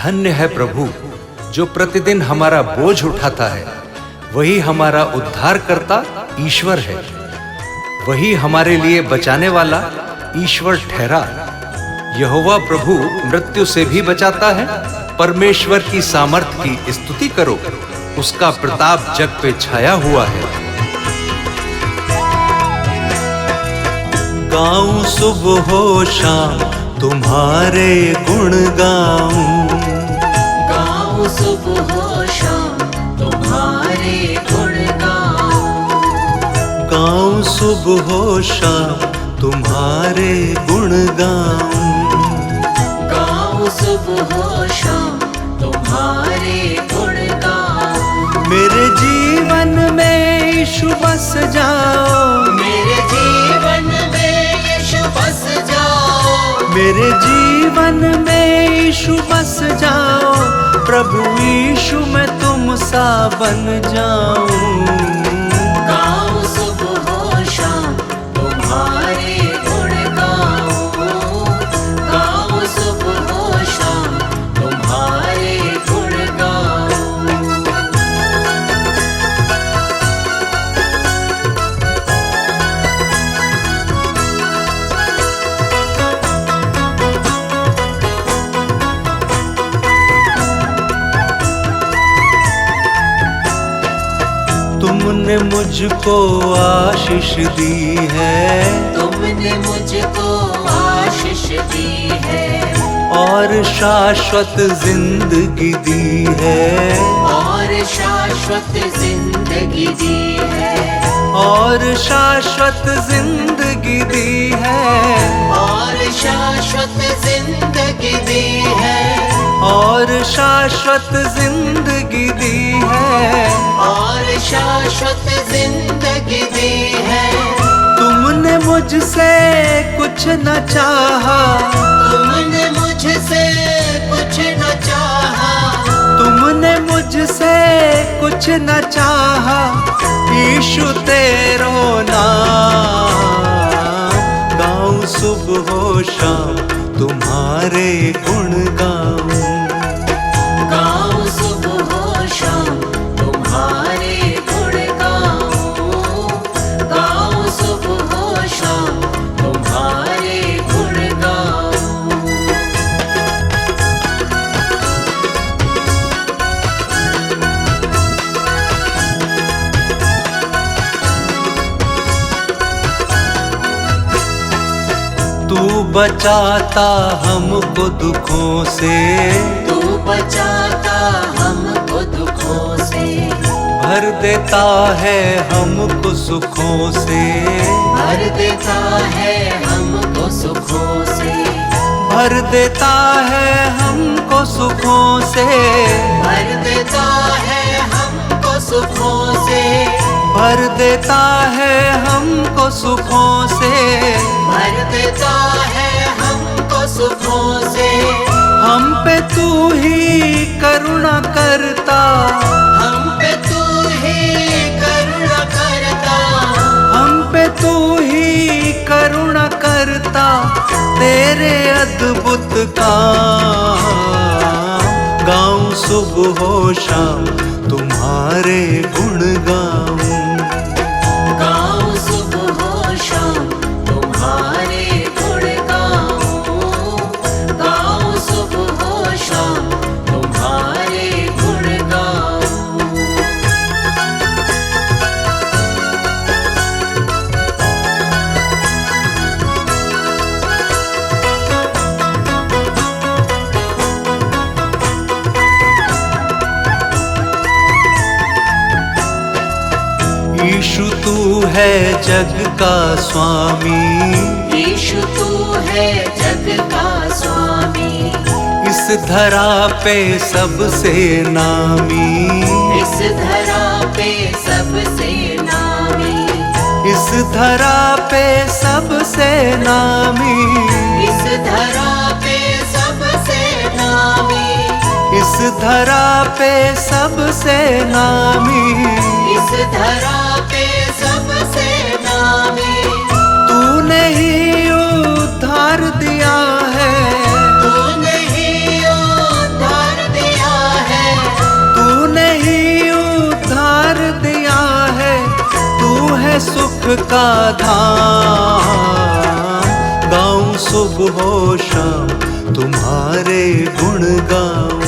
धन्य है प्रभु जो प्रतिदिन हमारा बोझ उठाता है। वही हमारा उद्धार करता ईश्वर है। वही हमारे लिए बचाने वाला ईश्वर ठहरा। यहोवा प्रभु मृत्यु से भी बचाता है। परमेश्वर की सामर्थ की स्तुति करो, उसका प्रताप जग पे छाया हुआ है। गाऊं सुबह हो शाम तुम्हारे गुण गाऊं। गाऊं सुबह हो शाम तुम्हारे गुण गाऊं। गाऊं सुबह हो शाम तुम्हारे गुण गाऊं। गाऊं सुबह हो शाम तुम्हारे गुण गाऊं। मेरे जीवन में यीशु बस जाओ। मेरे जीवन में यीशु बस जाओ। मेरे जीवन में यीशु बस जाओ। प्रभु यीशु मैं तुम सा बन जाऊं। गाऊं सुबह हो शाम तुम्हारे गुण गाऊं। गाऊं सुबह हो शाम तुम्हारे गुण गाऊं। तुमने मुझको आशीष दी है। तुमने मुझको आशीष दी है। और शाश्वत जिंदगी दी है। और शाश्वत जिंदगी दी है। और शाश्वत जिंदगी दी है। और शाश्वत जिंदगी दी है। और शाश्वत जिंदगी दी है। और शाश्वत जिंदगी दी है। तुमने मुझसे कुछ न चाहा। तुमने मुझसे कुछ न चाहा। तुमने मुझसे कुछ न चाहा। यीशु तेरो नाम गाऊं सुबह हो शाम तुम्हारे गुण गाऊं। गाऊं सुबह हो शाम तुम्हारे गुण गाऊं। गाऊं सुबह हो शाम तुम्हारे गुण गाऊं। तू बचाता हमको दुखों से। तू बचाता हमको दुखों से। भर देता है हमको सुखों से। भर देता है हमको सुखों से। भर देता है हमको सुखों से। भर देता है हमको सुखों से। भर देता है हमको सुखों से। भर देता है हमको सुखों से। हम पे तू ही करुणा करता। हम पे तू ही करुणा करता। हम पे तू ही करुणा करता। तेरे अद्भुत काम गाऊं सुबह हो शाम तुम्हारे गुण गाऊं। गाऊं सुबह हो शाम तुम्हारे गुण गाऊं। गाऊं सुबह हो शाम तुम्हारे गुण गाऊं। यीशु तू है जग का स्वामी। यीशु तू है जग का स्वामी। इस धरा पे सबसे नामी। इस धरा पे सबसे नामी। इस धरा पे सबसे नामी। इस धरा पे सबसे नामी। इस धरा पे सबसे नामी। इस धरा पे सबसे नामी। तूने ही उद्धार दिया है। तूने ही उद्धार का धाम। गाऊं सुबह शाम तुम्हारे गुण गाऊं।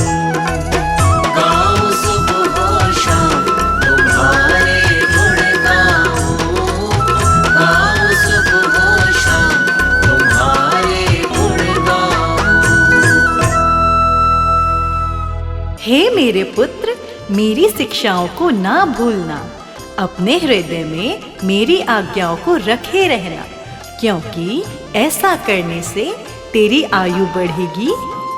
गाऊं सुबह शाम तुम्हारे गुण गाऊं। गाऊं सुबह शाम तुम्हारे गुण गाऊं। हे मेरे पुत्र, मेरी शिक्षाओं को ना भूलना, अपने हृदय में मेरी आज्ञाओं को रखे रहना, क्योंकि ऐसा करने से तेरी आयु बढ़ेगी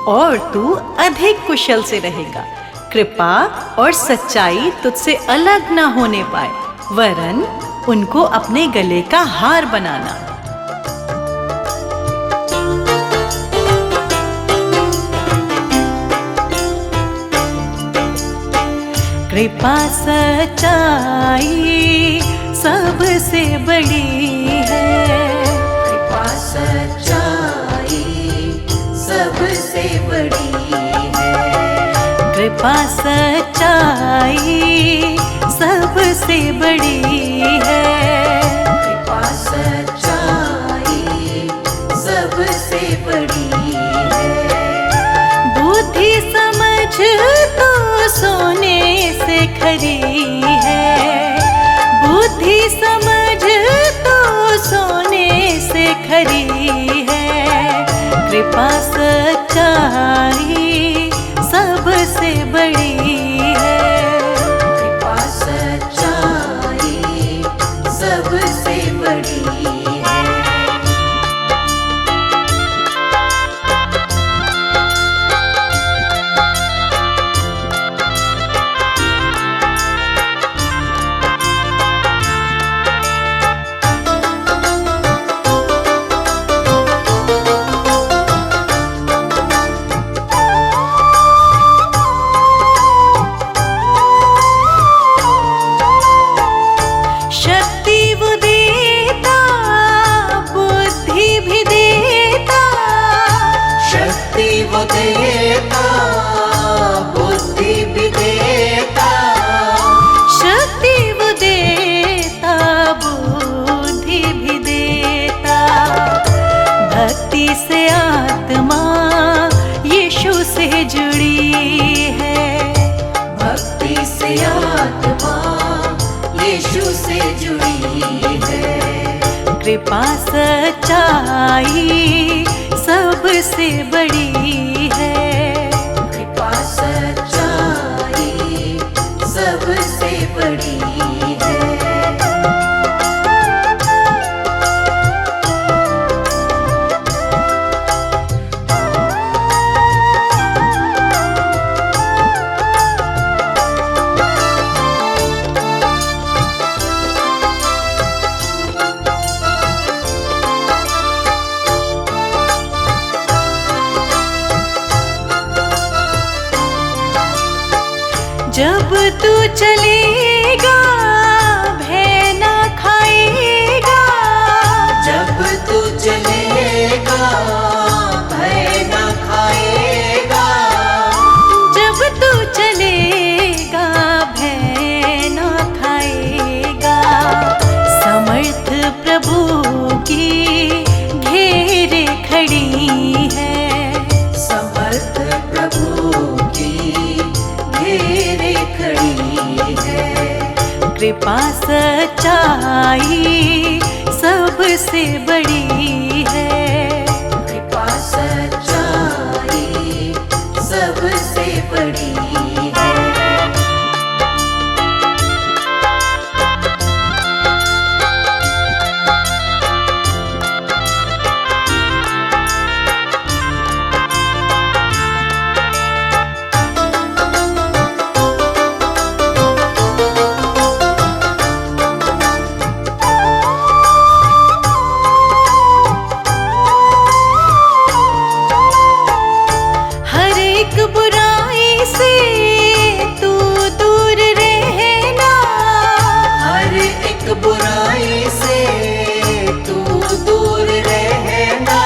और तू अधिक कुशल से रहेगा। कृपा और सच्चाई तुझसे अलग ना होने पाए, वरन उनको अपने गले का हार बनाना। कृपा सच्चाई सबसे बड़ी है। कृपा सच्चाई सबसे बड़ी है। कृपा सच्चाई सबसे बड़ी है। कृपा सच्चाई सबसे बड़ी है। बुद्धि समझ तो सोने से खरी है। बुद्धि समझ तो सोने से खरी है। कृपा सच्चाई सबसे बड़ी है। कृपा सच्चाई सबसे बड़ी है। शक्ति वो देता, बुद्धि भी देता। शक्ति वो देता, बुद्धि भी देता। शक्ति वो देता, बुद्धि भी देता। भक्ति से आत्मा यीशु से जुड़ी है। भक्ति से आत्मा यीशु से जुड़ी है। कृपा सच्चाई सबसे बड़ी है। कृपा सच्चाई सबसे बड़ी है। जब तू चलेगा भय ना खाएगा। जब तू चलेगा भय न खाएगा। जब तू चलेगा भय ना खाएगा। समर्थ प्रभु की घेरे खड़ी है। समर्थ प्रभु की घेरे खड़ी है। कृपा सच्चाई सबसे बड़ी है। कृपा सच्चाई सबसे बड़ी है। हर एक बुराई से तू दूर रहना। हर एक बुराई से तू दूर रहना।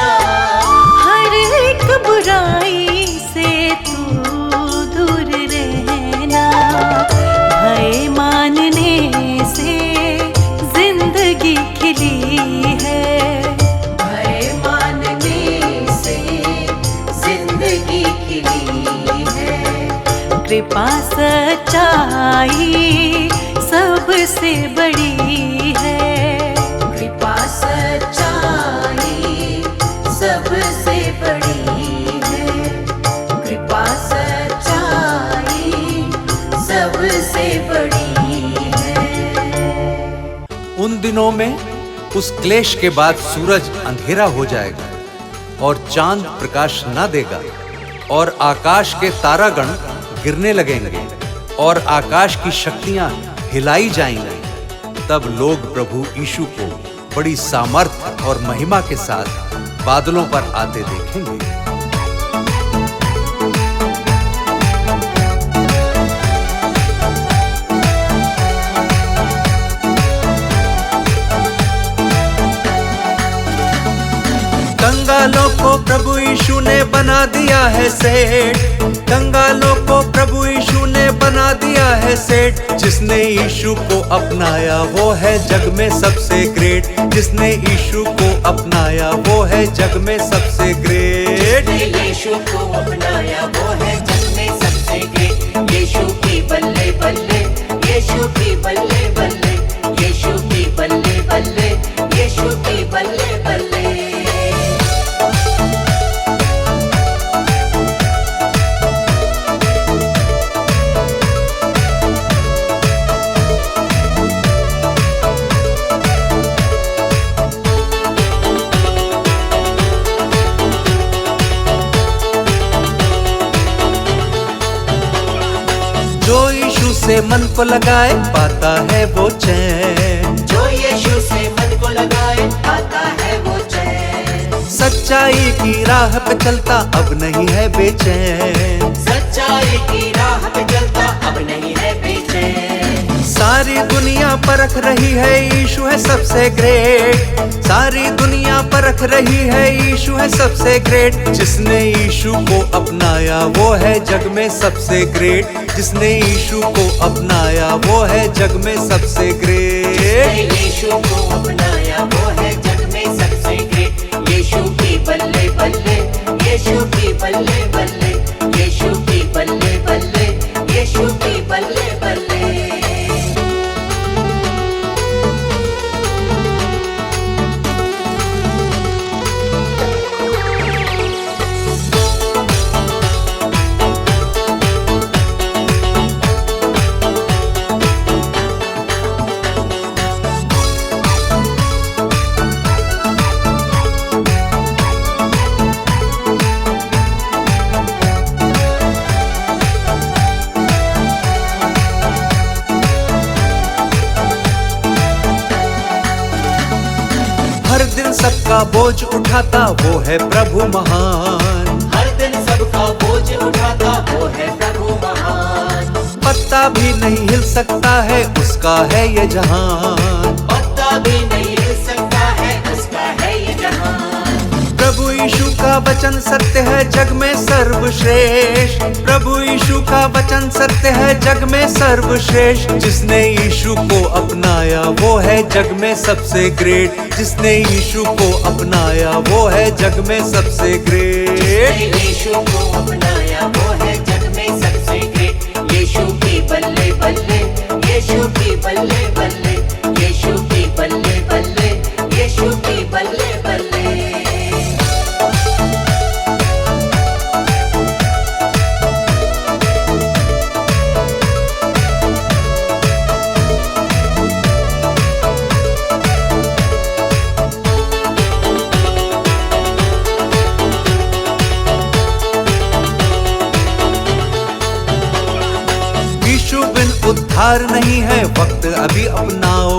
हर एक बुराई से तू दूर रहना। भय मानने से जिंदगी कृपा सच्चाई सबसे बड़ी है। कृपा सच्चाई सबसे बड़ी है। कृपा सच्चाई सबसे बड़ी है। उन दिनों में उस क्लेश के बाद सूरज अंधेरा हो जाएगा और चांद प्रकाश न देगा और आकाश के तारागण गिरने लगेंगे और आकाश की शक्तियां हिलाई जाएंगी। तब लोग प्रभु यीशु को बड़ी सामर्थ और महिमा के साथ बादलों पर आते देखेंगे। कंगालों को प्रभु यीशु ने बना दिया है सेठ। कंगालों को प्रभु यीशु ने बना दिया है सेठ। जिसने यीशु को अपनाया वो है जग में सबसे ग्रेट। जिसने यीशु को अपनाया वो है जग में सबसे ग्रेट। यीशु को अपनाया वो है जग में सबसे ग्रेट। यीशु की बल्ले बल्ले, यीशु की बल्ले बल्ले, यीशु की बल्ले बल्ले, यीशु की बल्ले बल्ले। जो यीशु से मन को लगाए पाता है वो चैन। जो यीशु से मन को लगाए पाता है वो चैन। सच्चाई की राह पे चलता अब नहीं है बेचैन। सच्चाई की राह पे चलता अब नहीं है बेचैन। सारी दुनिया परख रही है यीशु है सबसे ग्रेट। सारी दुनिया परख रही है यीशु है सबसे ग्रेट। जिसने यीशु को अपनाया वो है जग में सबसे ग्रेट। जिसने यीशु को अपनाया वो है जग में सबसे ग्रेट। यीशु को अपनाया वो है जग में सबसे ग्रेट। यीशु की बल्ले बल्ले, यीशु की बल्ले बल्ले, यीशु की बल्ले बल्ले, यीशु की बल्ले बल्ले। हर दिन सबका बोझ उठाता वो है प्रभु महान। हर दिन सबका बोझ उठाता वो है प्रभु महान। पत्ता भी नहीं हिल सकता है उसका है ये जहान। पत्ता भी नहीं हिल सकता है उसका है ये जहान। प्रभु यीशु का वचन सत्य है जग में सर्वश्रेष्ठ। प्रभु यीशु का वचन सत्य है जग में सर्वश्रेष्ठ। जिसने यीशु को अपनाया वो है जग में सबसे ग्रेट। जिसने यीशु को अपनाया वो है जग में सबसे ग्रेट। यीशु को अपनाया वो है जग में सबसे ग्रेट। यीशु की बल्ले बल्ले, यीशु की बल्ले बल्ले, यीशु की बल्ले बल्ले, यीशु की बल्ले बल्ले। यीशु बिन उद्धार नहीं है वक्त अभी अपनाओ।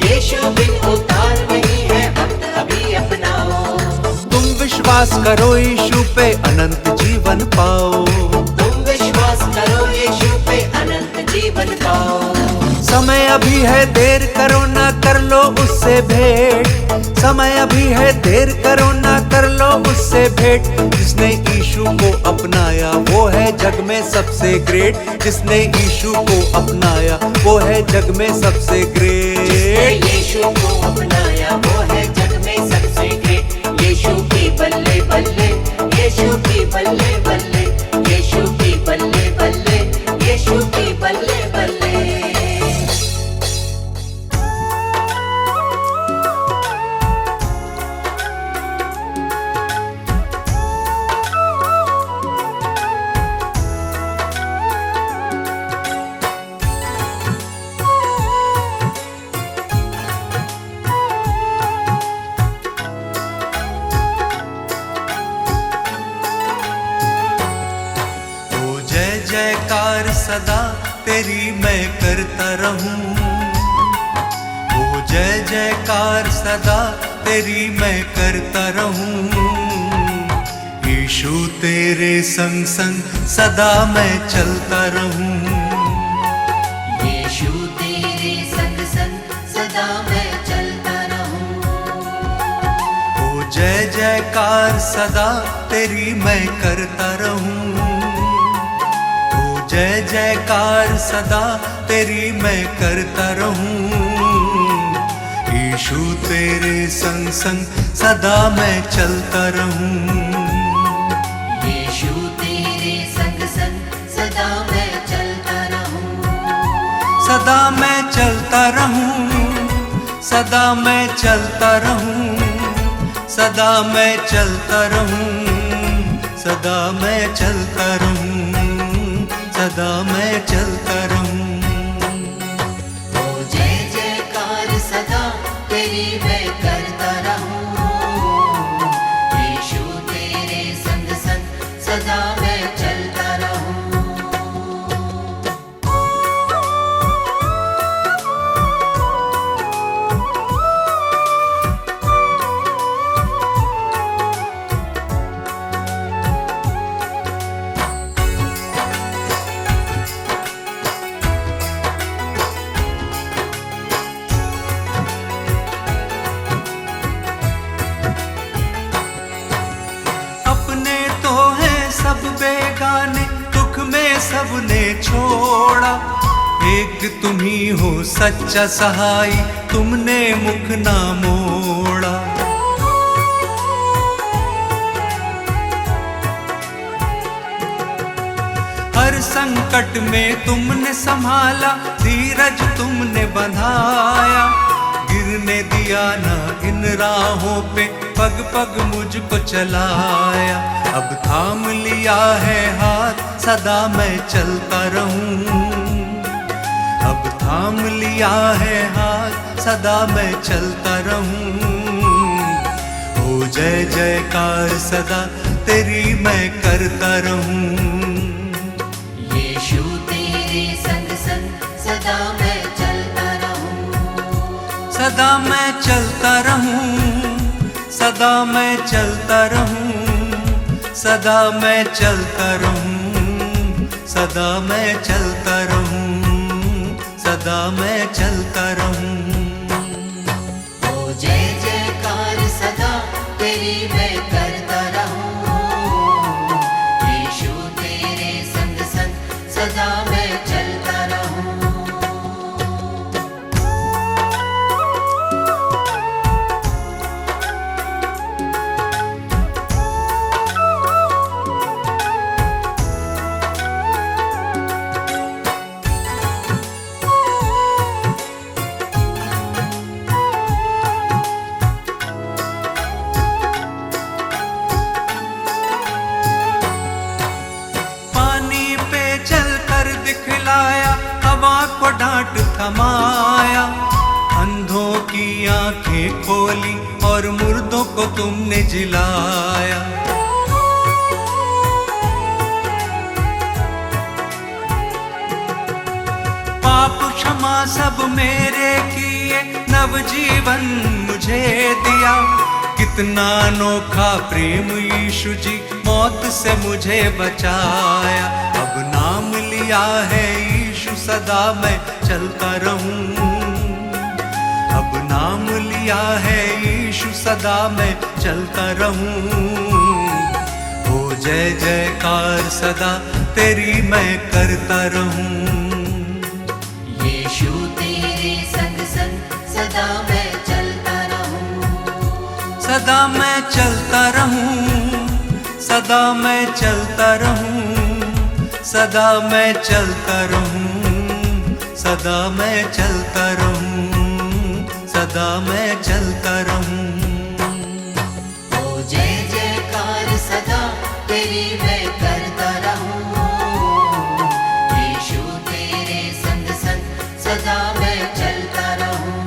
यीशु बिन उद्धार नहीं है वक्त अभी अपनाओ। तुम विश्वास करो यीशु पे अनंत जीवन पाओ। तुम विश्वास करो यीशु पे अनंत जीवन पाओ। समय अभी है देर करो ना कर लो उससे भेंट। समय अभी है देर करो ना कर लो उससे भेंट। जिसने यीशु को अपनाया वो है जग में सबसे ग्रेट। जिसने यीशु को अपनाया वो है जग में सबसे ग्रेट। यीशु को अपनाया वो है जग में सबसे ग्रेट। यीशु की बल्ले बल्ले, यीशु की बल्ले बल्ले, यीशु की बल्ले बल्ले, जयकार सदा तेरी मैं करता रहूं। ओ जय जयकार सदा तेरी मैं करता रहूं। यीशु तेरे संग संग सदा मैं चलता रहूं। यीशु तेरे संग संग सदा मैं चलता रहूं। ओ जय जयकार सदा तेरी मैं करता रहूं। ओ जय जयकार सदा तेरी मैं करता रहूं। यीशु तेरे संग संग सदा मैं चलता रहूं। यीशु तेरे संग संग सदा मैं चलता रहूं। सदा मैं चलता रहूं। सदा मैं चलता रहूं। सदा मैं चलता रहूं। सदा मैं चलता रहूं। सदा मैं चलता रहूं। ओ जय जयकार सदा तेरी मैं करता रहूं। यीशु तेरे संग संग सदा मैं चलता रहूं। अपने तो हैं सब बेगाने, दुख में सबने छोड़ा। एक तुम ही हो सच्चा सहाय, तुमने मुख ना मोड़ा। हर संकट में तुमने संभाला, धीरज तुमने बंधाया। गिरने दिया ना इन राहों पे, पग पग मुझको चलाया। अब थाम लिया है हाथ, सदा मैं चलता रहूं। अब थाम लिया है हाथ, सदा मैं चलता रहूं। ओ जय जयकार सदा तेरी मैं करता रहूं। यीशु तेरे संग संग सदा मैं चलता रहूं। सदा मैं चलता रहूं। सदा मैं चलता रहूं। सदा मैं चलता रहूं। सदा मैं चलता रहूं। सदा मैं चलता रहूं। ओ जय जयकार सदा तेरी मैं करता रहूं। यीशु तेरे संग संग सदा मैं चलता रहूं। पानी पे चलकर दिखलाया, हवा को डांट थमाया। अंधों की आंखें खोली और मुर्दों को तुमने जिलाया। पाप क्षमा सब मेरे किए, नवजीवन मुझे दिया। कितना अनोखा प्रेम यीशु जी, मौत से मुझे बचाया। अब नाम लिया है यीशु, सदा मैं चलता रहूं। अब नाम लिया है यीशु, सदा मैं चलता रहूं। ओ जय जयकार सदा तेरी मैं करता रहूं। यीशु तेरे संग संग सदा मैं चलता रहूं। सदा मैं चलता रहूं। सदा मैं चलता रहूं। सदा मैं चलता रहूं। सदा मैं चलता रहूं। सदा मैं चलता रहूं। ओ जय जयकार सदा तेरी मैं करता रहूं। यीशु तेरे संग संग सदा मैं चलता रहूं।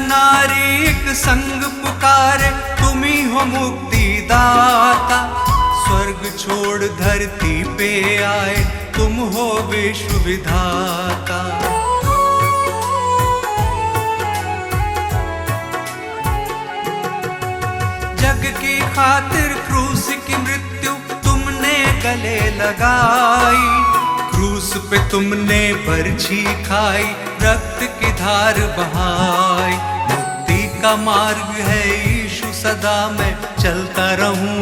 नारी एक संग पुकारे, तुम ही हो मुक्ति दाता। स्वर्ग छोड़ धरती पे आए, तुम हो विश्व विधाता। जग की खातिर क्रूस की मृत्यु तुमने गले लगाई, क्रूस पे तुमने बरछी खाई, रक्त की धार बहाई। मुक्ति का मार्ग है यीशु, सदा मैं चलता रहूं।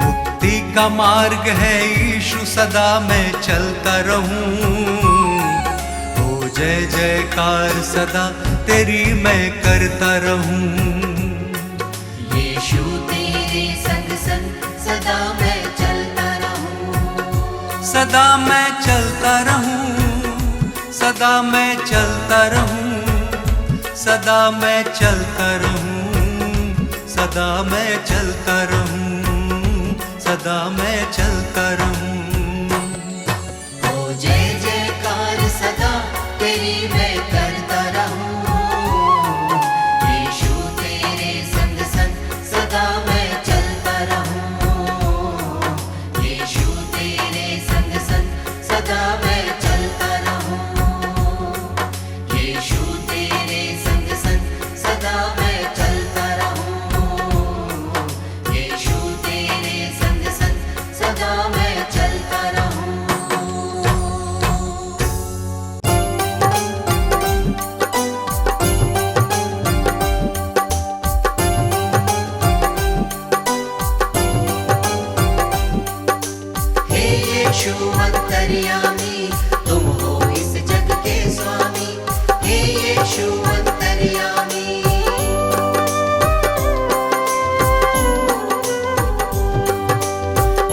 मुक्ति का मार्ग है यीशु, सदा मैं चलता रहूं। हो जय जयकार सदा तेरी मैं करता रहूं। यीशु तेरे संग संग सदा मैं चलता रहूं। सदा मैं चलता रहूं, सदा मैं चलता रहूं, सदा मैं चलता रहूं, सदा मैं चलता रहूं, सदा मैं चलता रहूं। हो जय जयकार सदा तेरी मैं करता रहूं। यीशु तेरे संग संग सदा मैं चलता रहूं। यीशु तेरे संग संग सदा मैं चलता रहूं। यीशु तेरे संग संग सदा मैं चलता रहूं। यीशु तेरे संग संग सदा मैं चलता रहूं। हे यीशु अंतर्यामी, तुम हो इस जग के स्वामी। हे यीशु अंतर्यामी,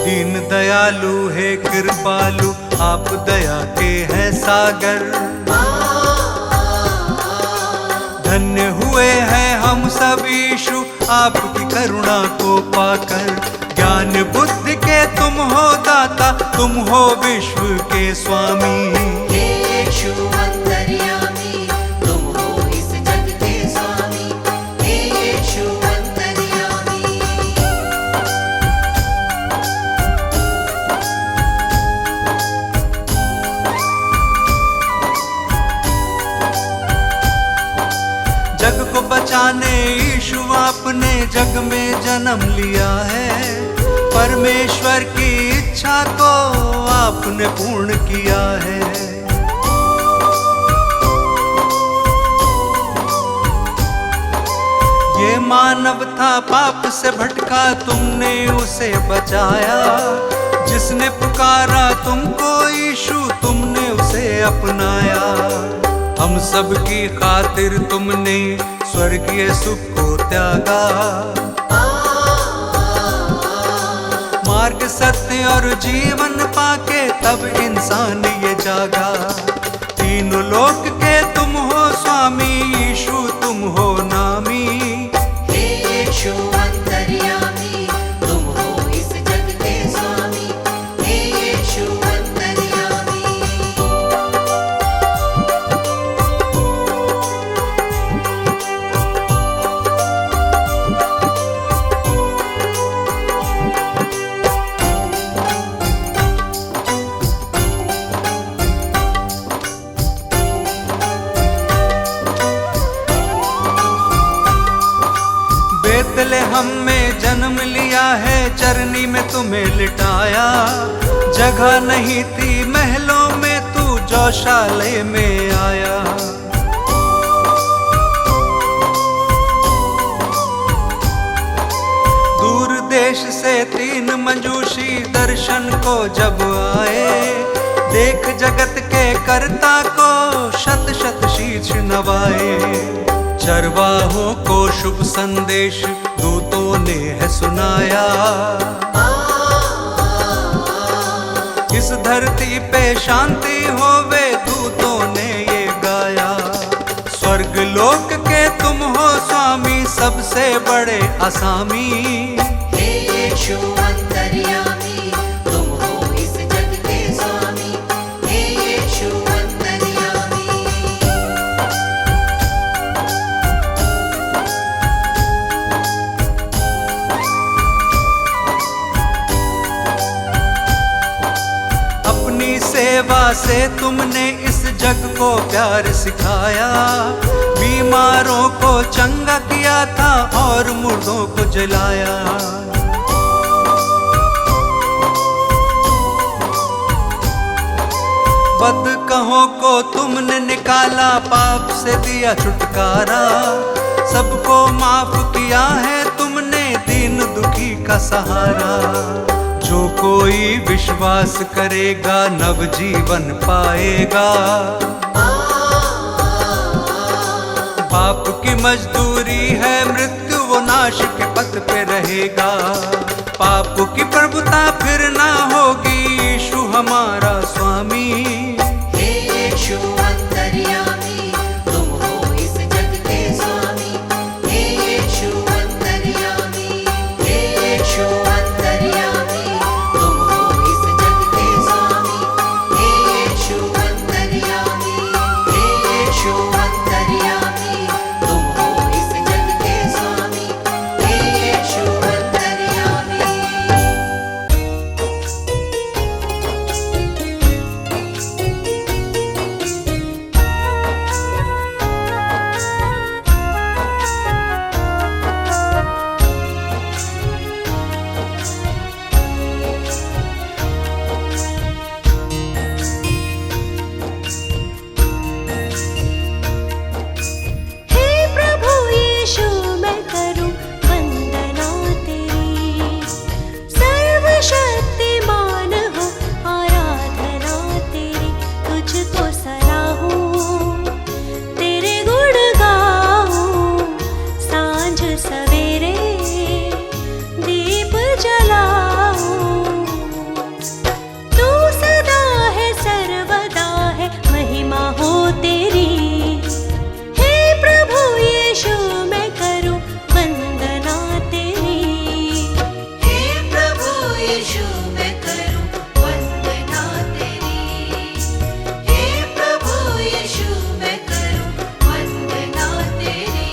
दीन दयालु है कृपालु, आप दया के हैं सागर। धन्य हुए हैं हम सब यीशु, आपकी करुणा को पाकर। ज्ञान बुद्धि के तुम हो दाता, तुम हो विश्व के स्वामी। हे यीशु अंतर्यामी, तुम हो इस जग के स्वामी। हे यीशु अंतर्यामी, जग को बचाने यीशु आपने जग में जन्म लिया है। परमेश्वर की इच्छा को आपने पूर्ण किया है। ये मानव था पाप से भटका, तुमने उसे बचाया। जिसने पुकारा तुमको यीशु, तुमने उसे अपनाया। हम सब की खातिर तुमने स्वर्गीय सुख को त्यागा। मार्ग सत्य और जीवन पाके तब इंसान ये जागा। तीनों लोक के तुम हो स्वामी, यीशु तुम हो नामी। हे यीशु अंतर्यामी, तुम हो इस जग के स्वामी। हे यीशु अंतर्यामी, बेतलेहम में जन्म लिया है, चरनी में तुम्हें लिटाया। जगह नहीं थी महलों में, तू गौशाले में आया। दूर देश से 3 मंजूषी दर्शन को जब आए। देख जगत के कर्ता को शत शत शीश नवाए। चरवाहों को शुभ संदेश दूतों ने है सुनाया। इस धरती पे शांति होवे, दूतों ने ये गाया। स्वर्ग लोक के तुम हो स्वामी, सबसे बड़े असामी। हे यीशु अंतर्यामी, तुम हो इस जग के स्वामी। हे यीशु अंतर्यामी, से तुमने इस जग को प्यार सिखाया, बीमारों को चंगा किया था और मुर्दों को जलाया। बदकहों को तुमने निकाला, पाप से दिया छुटकारा, सबको माफ किया है तुमने, दीन दुखी का सहारा। जो कोई विश्वास करेगा नव जीवन पाएगा, पाप की मजदूरी है मृत्यु, वो नाश के पथ पे रहेगा। पाप की प्रभुता फिर ना होगी, यीशु हमारा स्वामी। हे यीशु अंतर्यामी, तुम हो इस जग के स्वामी। हे यीशु अंतर्यामी, हे यीशु अंतर्यामी, तुम हो इस जग के स्वामी। हे यीशु अंतर्यामी, हे यीशु अंतर्यामी, तुम हो इस जग के स्वामी। हे यीशु अंतर्यामी। हे प्रभु यीशु मैं करूं वंदना तेरी, सर्वशक्तिमान हो आराधना तेरी। तुझको सराहूं, तेरे गुण गाऊं, सांझ सवेरे दीप जलाऊं। तू सदा है सर्वदा है, महिमा हो तेरी। हे प्रभु यीशु मैं करूं वंदना तेरी। हे प्रभु यीशु मैं करूं वंदना तेरी। हे प्रभु यीशु मैं करूं वंदना तेरी।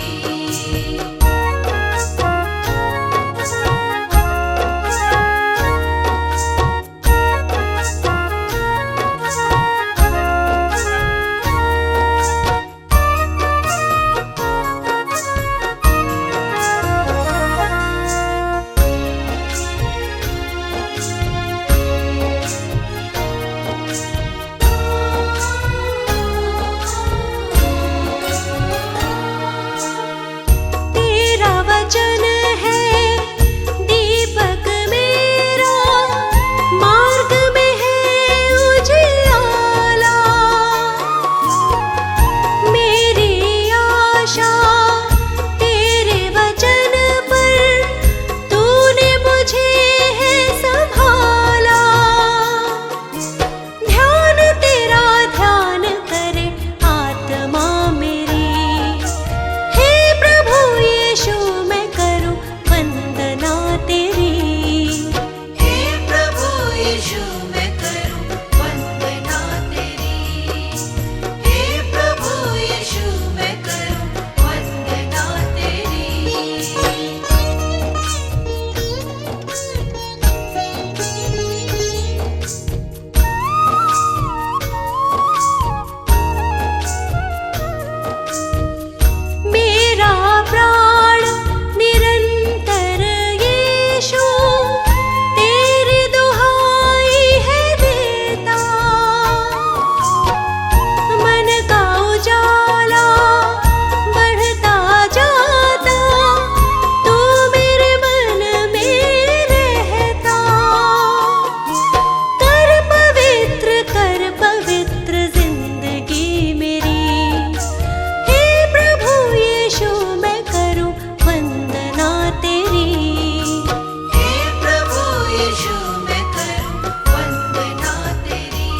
तेरा वचन है दीपक मेरा, मार्ग में है उजियाला। मेरी आशा तेरे वचन पर, तूने मुझे है संभाला। ध्यान तेरा ध्यान करे आत्मा मेरी। हे प्रभु यीशु मैं करूं वंदना तेरी। हे प्रभु यीशु मैं करूं वंदना तेरी। हे प्रभु यीशु मैं करूं वंदना तेरी। मेरा प्राण निरंतर यीशु तेरी दुहाई है देता। मन का उजाला बढ़ता जाता, तू मेरे मन में रहता। कर पवित्र जिंदगी मेरी। हे प्रभु यीशु मैं करूं वंदना तेरी। हे प्रभु यीशु मैं करूं वंदना तेरी।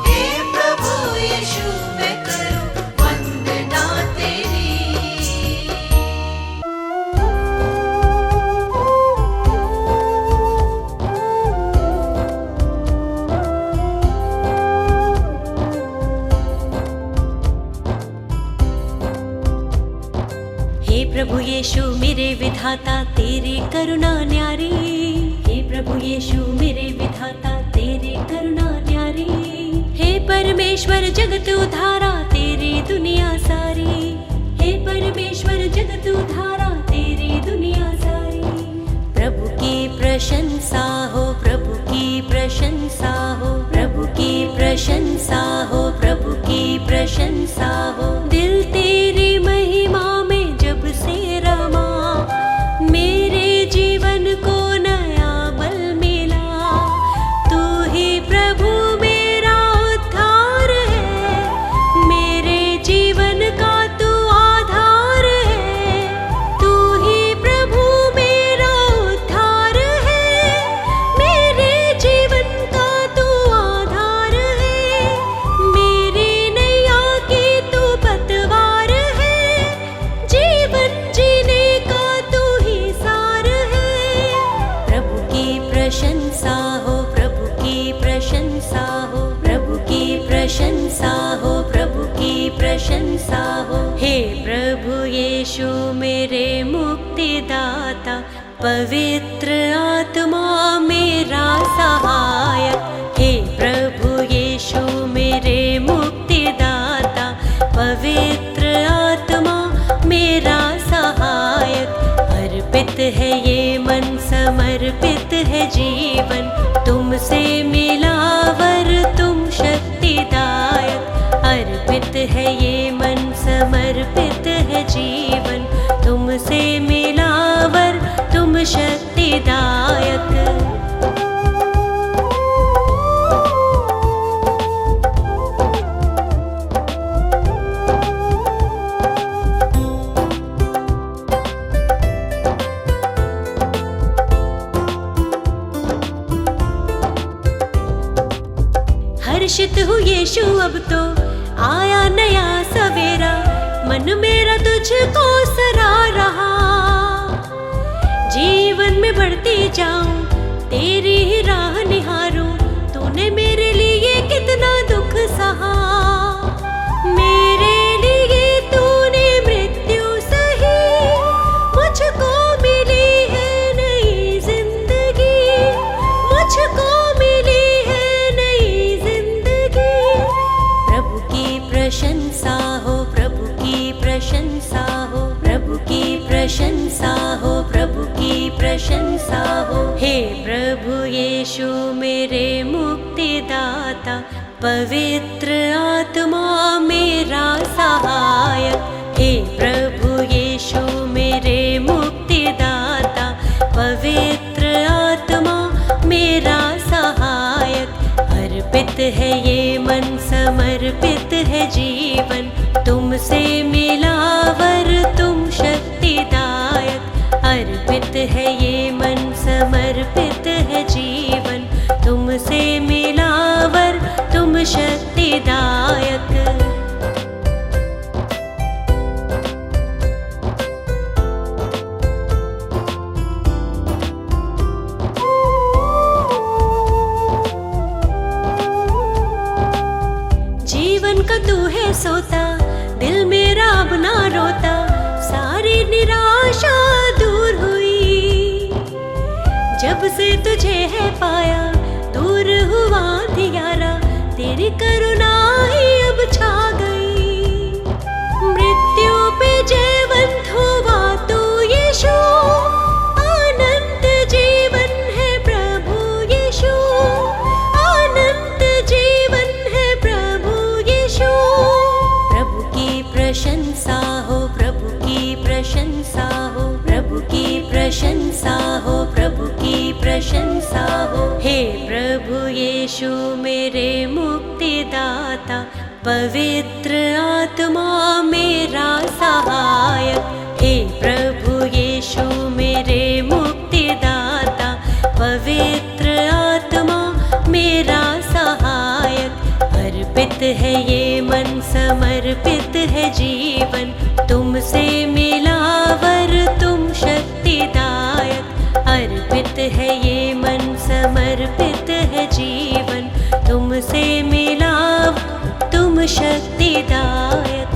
हे प्रभु यीशु मैं करूं वंदना तेरी। हे प्रभु यीशु मेरे विधाता तेरी करुणा न्यारी। हे प्रभु यीशु मेरे विधाता तेरी करुणा न्यारी। हे परमेश्वर जगत उधारा तेरी दुनिया सारी, हे परमेश्वर जगत उधारा तेरी दुनिया सारी। प्रभु की प्रशंसा हो, प्रभु की प्रशंसा हो, प्रभु की प्रशंसा हो, प्रभु की प्रशंसा हो। दिल तेरी महिमा में जब से रमा, मेरे जीवन को नया बल मिला। तू ही प्रभु मेरा उद्धार है, मेरे जीवन का तू आधार है। तू ही प्रभु मेरा उद्धार है, मेरे जीवन का तू आधार है। मेरी नैया की तू पतवार है, जीवन जीने का तू ही सार है। प्रभु की प्रशंसा हो, प्रभु की प्रशंसा हो, प्रभु की प्रशंसा हो, प्रभु की प्रशंसा हो। हे प्रभु यीशु मेरे मुक्तिदाता, पवित्र आत्मा मेरा सहायक। हे प्रभु यीशु मेरे मुक्तिदाता, पवित्र आत्मा मेरा सहायक। अर्पित है ये मन, समर्पित है जीवन, तुमसे मिला वर तुम शक्तिदायक। अर्पित है ये मन, समर्पित है जीवन, तुमसे मिला वर तुम शक्तिदायक। हर्षित हूँ यीशु अब तो आया नया सवेरा, मन मेरा तुझको सरा रहा। जीवन में बढ़ती जाऊं, तेरी ही राह निहारूं, तूने मेरे लिए कितना दुख सहा। मेरे लिए तूने मृत्यु सही, मुझको मिली है नई जिंदगी, मुझको मिली है नई जिंदगी। प्रभु की प्रशंसा हो, प्रभु की प्रशंसा हो, प्रभु की प्रशंसा हो, प्रभु की प्रशंसा हो। हे प्रभु यीशु मेरे मुक्तिदाता, पवित्र आत्मा मेरा सहायक। हे प्रभु यीशु मेरे मुक्तिदाता, पवित्र आत्मा मेरा सहायक। अर्पित है ये मन, समर्पित है जीवन, तुमसे मिला वर तुम शक्तिदायक। अर्पित है ये मन, समर्पित है जीवन, तुमसे मिला वर तुम शक्तिदायक। जीवन का तू है सोता, दिल मेरा अब ना रोता, सारी निराशा दूर हुई। जब से तुझे है पाया, दूर हुआ अंधियारा, तेरी करुणा ही अब छा गई। मृत्यु पे जयवंत हुआ तू यीशु, अनंत जीवन है प्रभु यीशु, अनंत जीवन है प्रभु यीशु। प्रभु की प्रशंसा हो, प्रभु की प्रशंसा हो, प्रभु की प्रशंसा हो, प्रभु की प्रशंसा हो। हे प्रभु यीशु मेरे मुक्तिदाता, पवित्र आत्मा मेरा सहायक। हे प्रभु यीशु मेरे मुक्तिदाता, पवित्र आत्मा मेरा सहायक। अर्पित है ये मन, समर्पित है जीवन, तुमसे मिला वर तुम शक्तिदायक। अर्पित है ये मन, समर्पित है जीवन, तुमसे मिला तुम शक्तिदायक।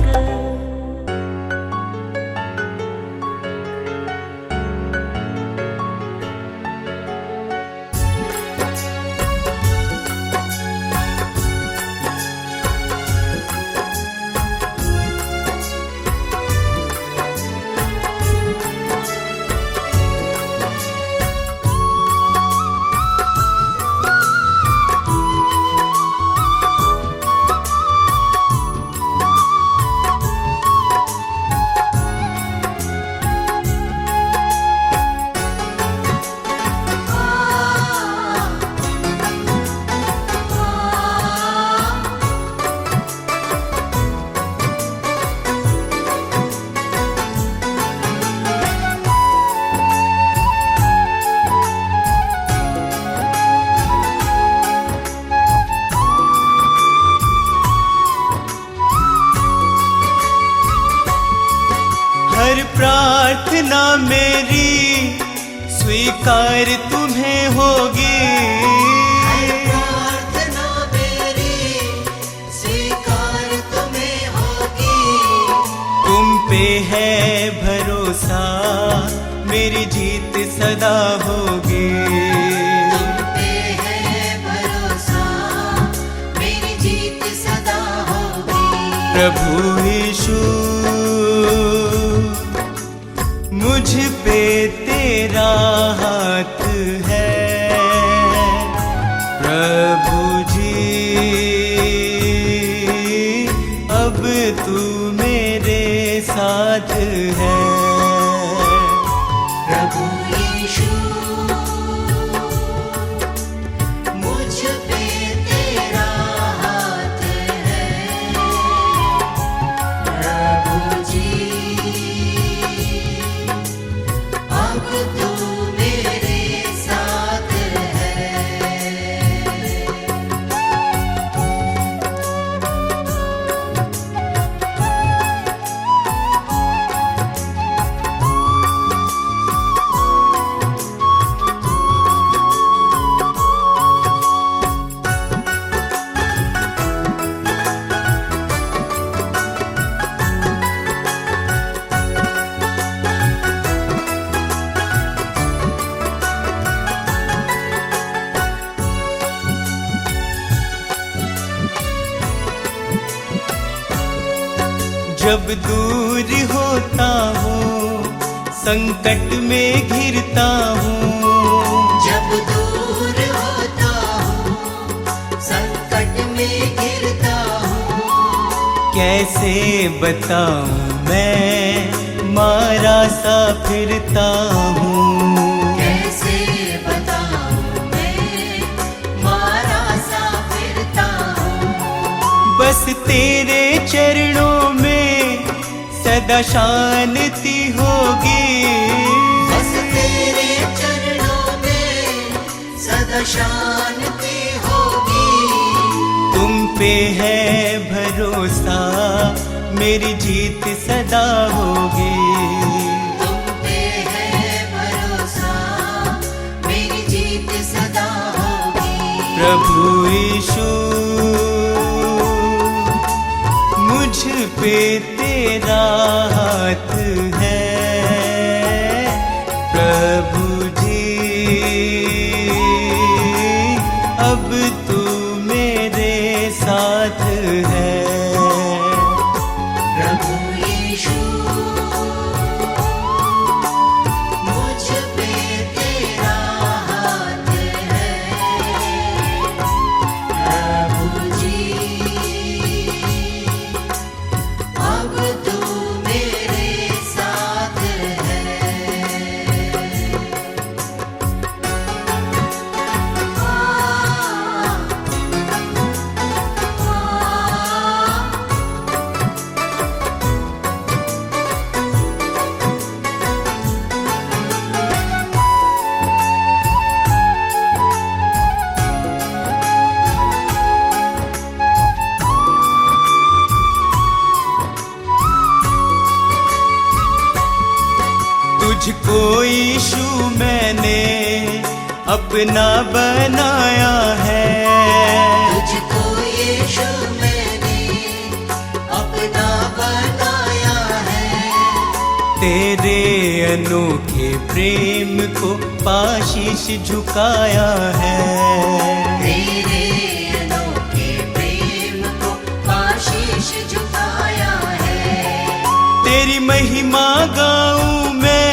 प्रार्थना मेरी स्वीकार तुम्हें होगी। हर प्रार्थना मेरी स्वीकार तुम्हें होगी। तुम पे है भरोसा मेरी जीत सदा होगी। तुम पे है भरोसा मेरी जीत सदा होगी। प्रभु यीशु मुझ पे तेरा हाथ है। प्रभु जी अब तू मेरे साथ है। प्रभु यीशु मुझ पे तेरा हाथ है। प्रभु जी अब तू मेरे साथ है। जब दूर होता हूँ संकट में घिरता हूँ। जब दूर होता हूँ संकट में गिरता हूँ। कैसे बताऊँ मैं मारा सा फिरता हूँ। कैसे बताऊँ मैं मारा सा फिरता हूँ। बस तेरे चरणों में सदा शांति होगी। बस तेरे चरणों में सदा शांति होगी। तुम पे है भरोसा मेरी जीत सदा होगी। तुम पे है भरोसा मेरी जीत सदा होगी। प्रभु यीशु मुझ पे तेरा हाथ है। प्रभु जी अब तू मेरे साथ है। प्रभु यीशु मुझ पे तेरा हाथ है। प्रभु जी अब तू मेरे साथ है। तुझको यीशु मैंने अपना बनाया है। तुझको यीशु मैंने अपना बनाया है। तेरे अनोखे प्रेम को पाशीश झुकाया है। तेरे अनोखे प्रेम को आशीष झुकाया है। तेरी महिमा गाऊं मैं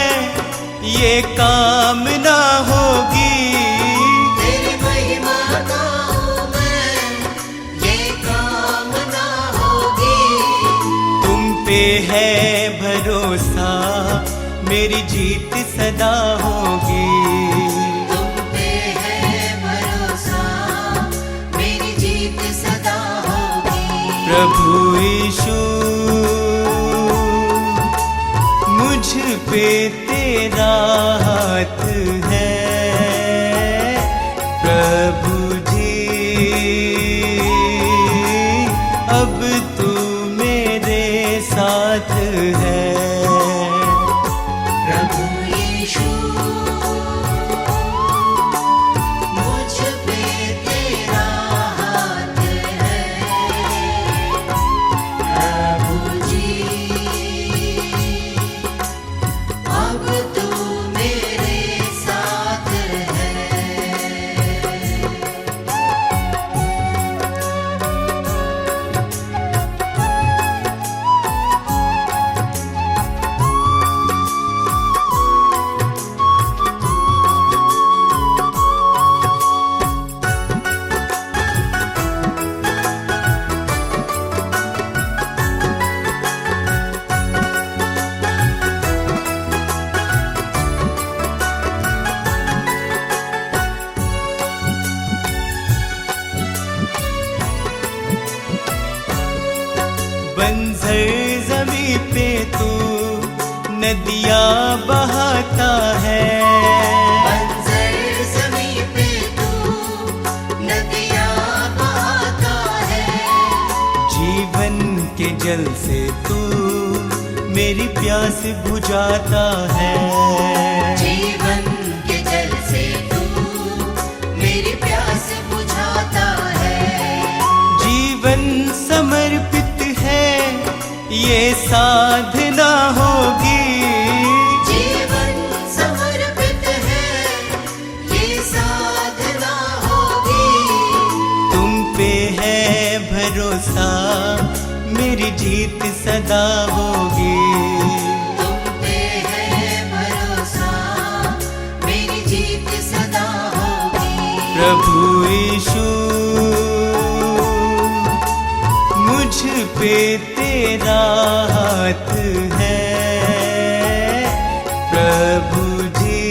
ये कामना होगी। तेरी महिमा गाऊं मैं ये कामना होगी। तुम पे है भरोसा मेरी जीत सदा होगी। तुम पे है भरोसा मेरी जीत सदा होगी। प्रभु यीशु मुझ पे तेरा हाथ है। प्रभु जी अब तू मेरे साथ है। बंजर जमी पे तू नदियाँ बहाता है। बंजर ज़मीं पे तू नदियाँ बहाता है। जीवन के जल से तू मेरी प्यास बुझाता है। जीवन के जल से तू मेरी प्यास बुझाता है। जीवन समर्पित है ये साधना होगी। जीवन समर्पित है ये साधना होगी। तुम पे है भरोसा मेरी जीत सदा होगी। तुम पे है भरोसा मेरी जीत सदा होगी। प्रभु यीशु मुझ पे तेरा हाथ है। प्रभु जी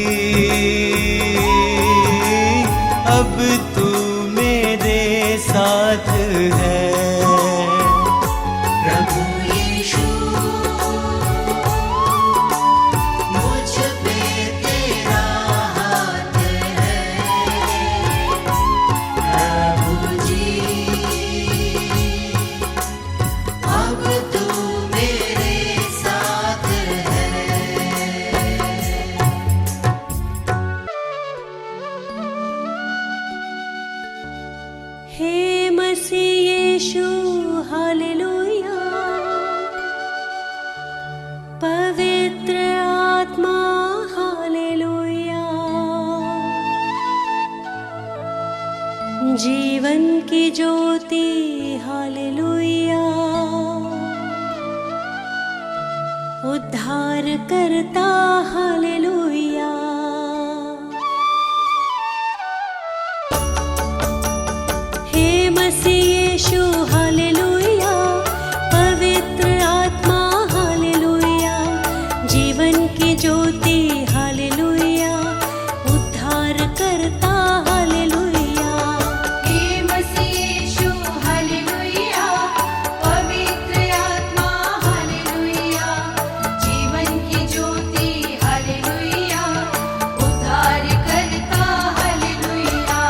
अब तू मेरे साथ है। प्रभु यीशु मुझ पे तेरा हाथ है। प्रभु जी अब तू मेरे साथ है। हे मसीह यीशु हालेलुया। पवित्र आत्मा हालेलुया। जीवन की ज्योति हालेलुया। उद्धार करता हालेलुया। हे मसीह यीशु हालेलुया। पवित्र आत्मा हालेलुया। जीवन की ज्योति हालेलुया। उद्धार करता हालेलुया। हे मसीह यीशु हालेलुया। पवित्र आत्मा हालेलुया। जीवन की ज्योति हालेलुया। उद्धार करता हालेलुया।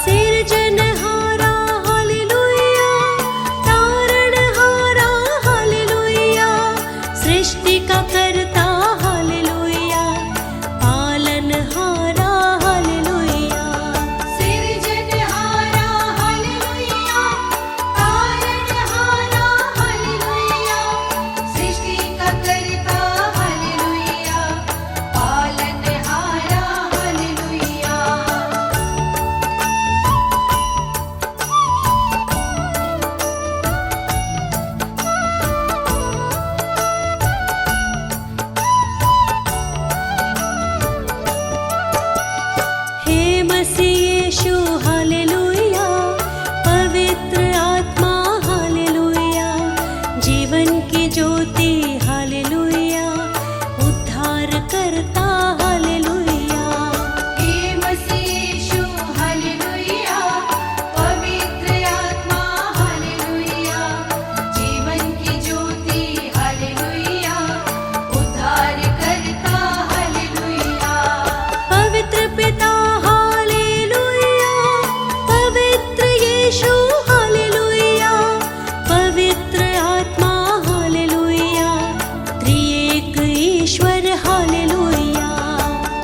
सिरजनहारा हालेलुया। तारणहारा हालेलुया। सृष्टि का करता हालेलुया। पालनहारा हालेलुया। सिरजनहारा हालेलुया। तारणहारा हालेलुया। सृष्टि का करता हालेलुया। पालनहारा हालेलुया। हे मसीह यीशु हालेलुया। पवित्र आत्मा हालेलुया। जीवन की ज्योति हालेलुया। उद्धार करता हालेलुया। हे मसीह यीशु हालेलुया। पवित्र आत्मा हालेलुया। जीवन की ज्योति हालेलुया। उद्धार करता हालेलुया। पवित्र पिता हालेलुया। पवित्र यीशु हालेलुया। पवित्र आत्मा हालेलुया। त्रिएक ईश्वर हालेलुया।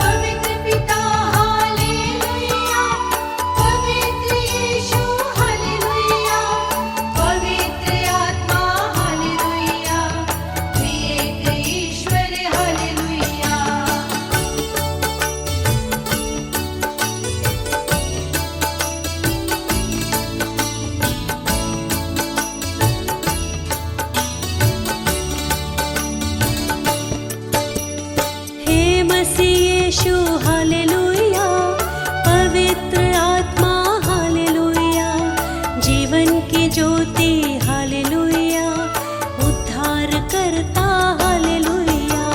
पवित्र पिता हालेलुया। पवित्र यीशु हालेलुया। पवित्र आत्मा हालेलुया। त्रिएक ईश्वर हालेलुया। हे मसीह यीशु हालेलुया। पवित्र आत्मा हालेलुया। जीवन की ज्योति हालेलुया। उद्धार करता हालेलुया।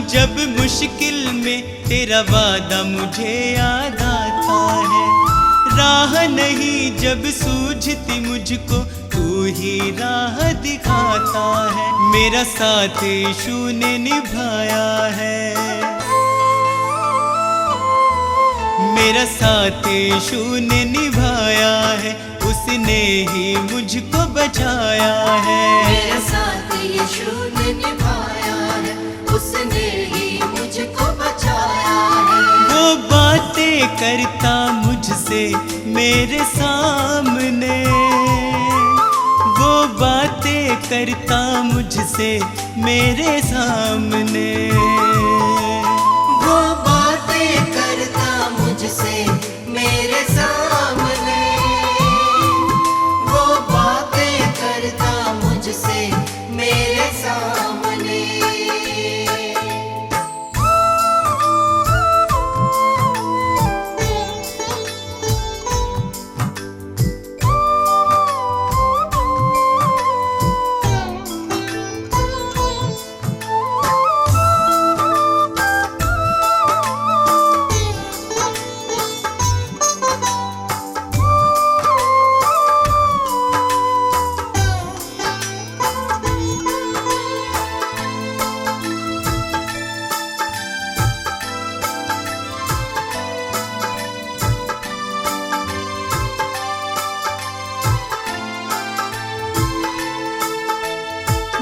जब मुश्किल में तेरा वादा मुझे याद आता है। राह नहीं जब सूझती मुझको तू ही राह दिखाता है। मेरा साथ यीशु ने निभाया है, मेरा साथ यीशु ने निभाया है, उसने ही मुझको बचाया है। मेरा साथ यीशु ने निभाया है, उसने ही मुझको बचाया है। वो बातें करता मुझसे मेरे सामने, वो बातें करता मुझसे मेरे सामने, वो बातें करता मुझसे मेरे सामने, वो बातें करता मुझसे मेरे सामने।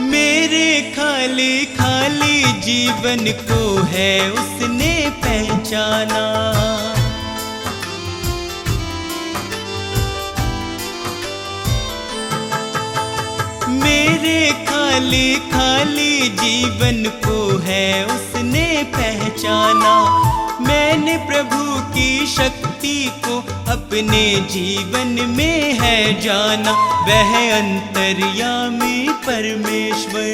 मेरे खाली खाली जीवन को है उसने पहचाना। मेरे खाली खाली जीवन को है उसने पहचाना। मैंने प्रभु की शक्ति को अपने जीवन में है जाना। वह अंतर्यामी परमेश्वर,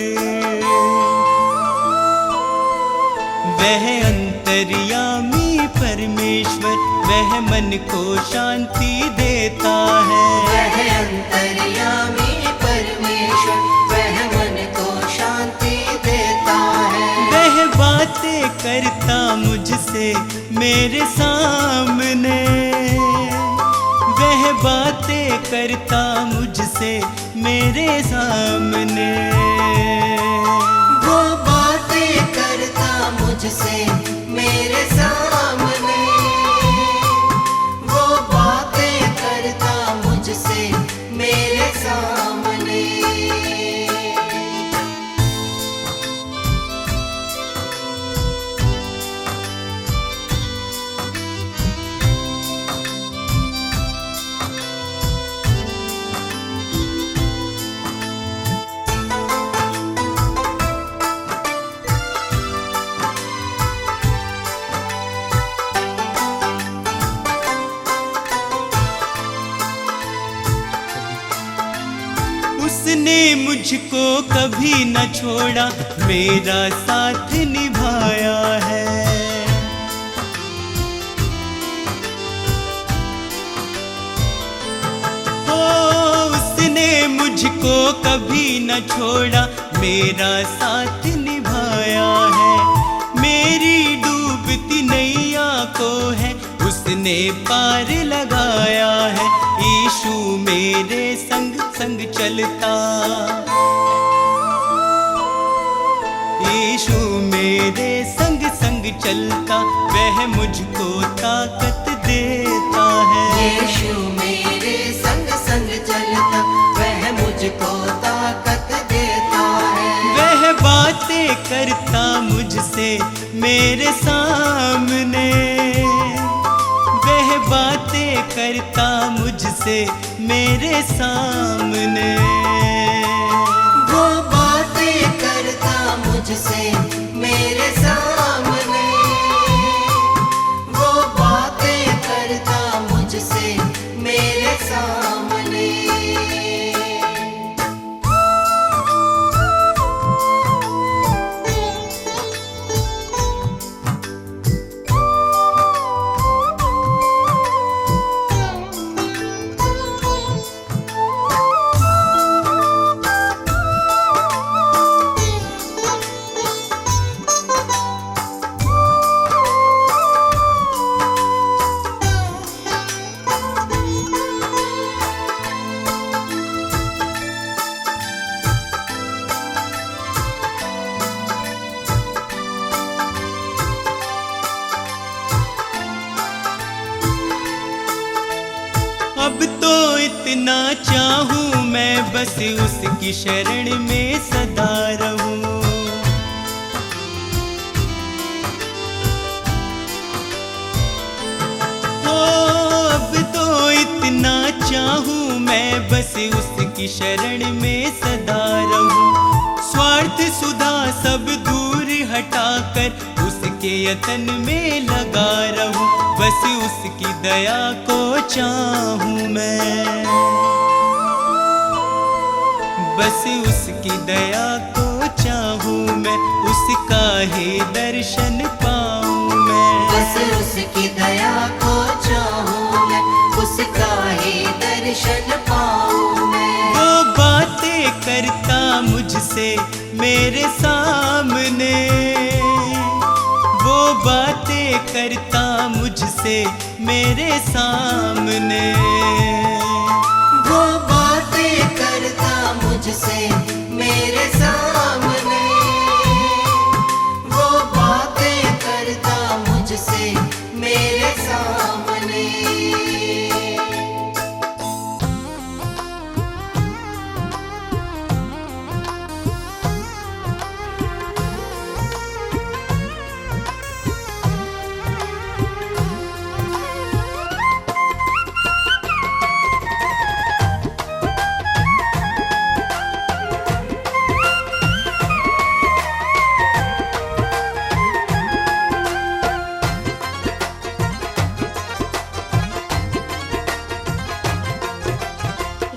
वह अंतर्यामी परमेश्वर, वह मन को शांति देता है। वह अंतर्यामी परमेश्वर, वह मन को शांति देता है। वह बातें करता मुझसे मेरे सामने, वह बातें करता मुझसे मेरे सामने, वो बातें करता मुझसे मेरे सामने, वो बातें करता मुझसे मेरे सामने। उसने मुझको कभी न छोड़ा, मेरा साथ निभाया है। ओ उसने मुझको कभी न छोड़ा, मेरा साथ निभाया है। मेरी डूबती नैया को है उसने पार लगाया है। यीशु मेरे संग संग चलता, यीशु मेरे संग संग चलता, वह मुझको ताकत देता है। यीशु मेरे संग संग चलता, वह मुझको ताकत देता है। वह बातें करता मुझसे मेरे सामने, वह बातें करता मुझसे मेरे सामने, वो बातें करता मुझसे मेरे सामने, वो बातें करता मुझसे मेरे सामने। इतना चाहूं मैं बस उसकी शरण में सदा रहूं। हो अब तो इतना चाहूं मैं बस उसकी शरण में सदा रहूं। स्वार्थ सुधा सब दूर हटाकर उसके यतन में लगा रहूं। बस उसकी दया को चाहूं मैं, बस उसकी दया को चाहूं मैं, उसका ही दर्शन पाऊं मैं। बस उसकी दया को चाहूं मैं, उसका ही दर्शन पाऊं मैं। वो बातें करता मुझसे मेरे सामने, वो बातें करता मुझसे मेरे सामने। वो बातें करता मुझसे मेरे सामने, वो बातें करता मुझसे मेरे सामने।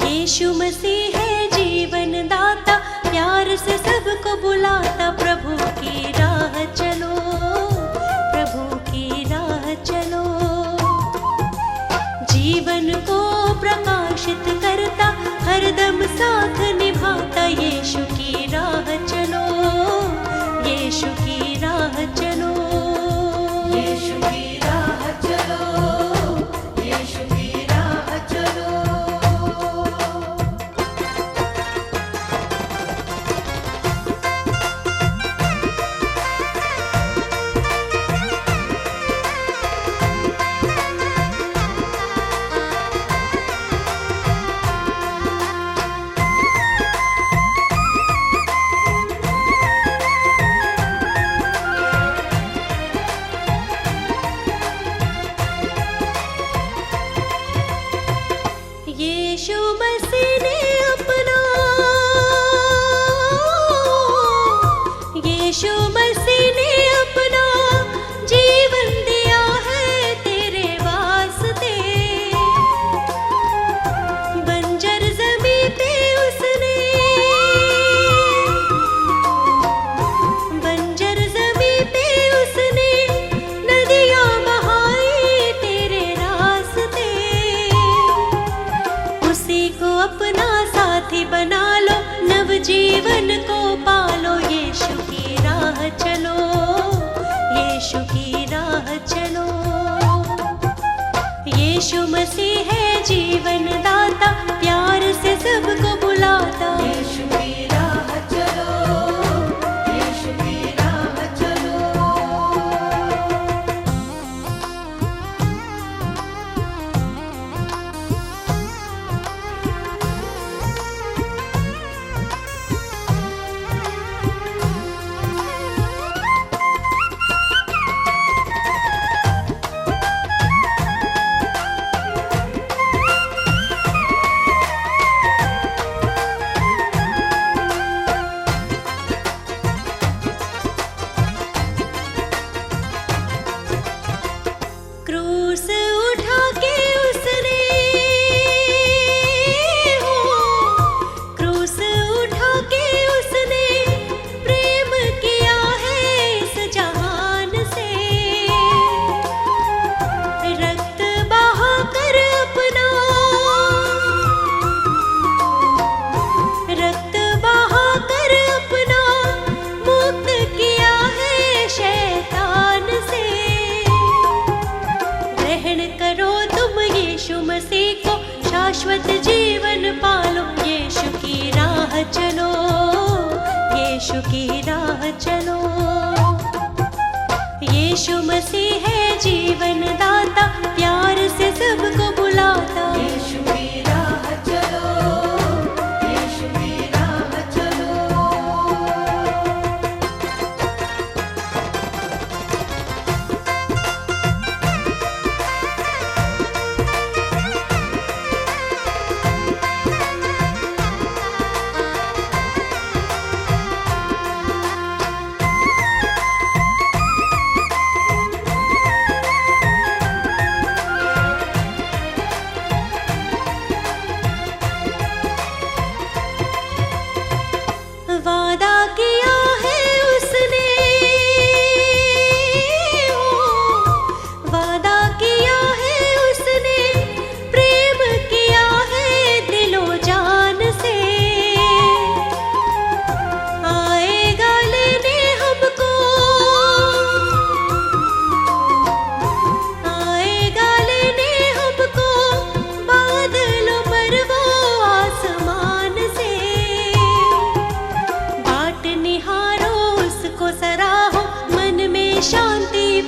यीशु मसीह है जीवन दाता, प्यार से सबको बुलाता। प्रभु की राह चलो, प्रभु की राह चलो। जीवन को प्रकाशित करता, हरदम साथ निभाता। यीशु की राह चलो, यीशु की राह चलो, यीशु की राह चलो, यीशु की राह चलो।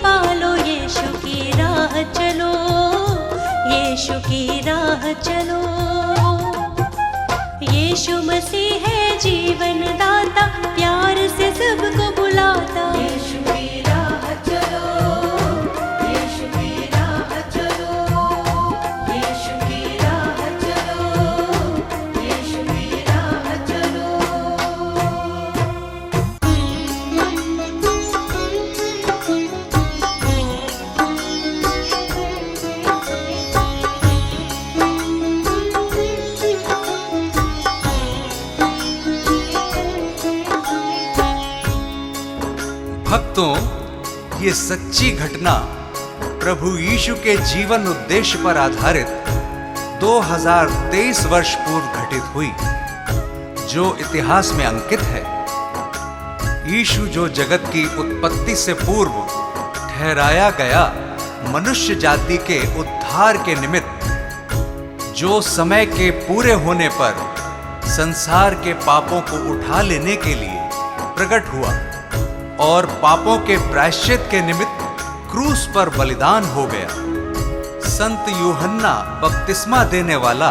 पालो, यीशु की राह चलो, यीशु की राह चलो। यीशु मसीह है जीवन दाता, प्यार से सबको बुलाता। यीशु की राह चलो, यीशु की राह चलो, यीशु की राह चलो, यीशु की राह चलो। भक्तों, ये सच्ची घटना प्रभु यीशु के जीवन उद्देश्य पर आधारित 2023 वर्ष पूर्व घटित हुई, जो इतिहास में अंकित है। यीशु जो जगत की उत्पत्ति से पूर्व ठहराया गया मनुष्य जाति के उद्धार के निमित्त, जो समय के पूरे होने पर संसार के पापों को उठा लेने के लिए प्रकट हुआ और पापों के प्रायश्चित के निमित्त क्रूस पर बलिदान हो गया। संत यूहन्ना बपतिस्मा देने वाला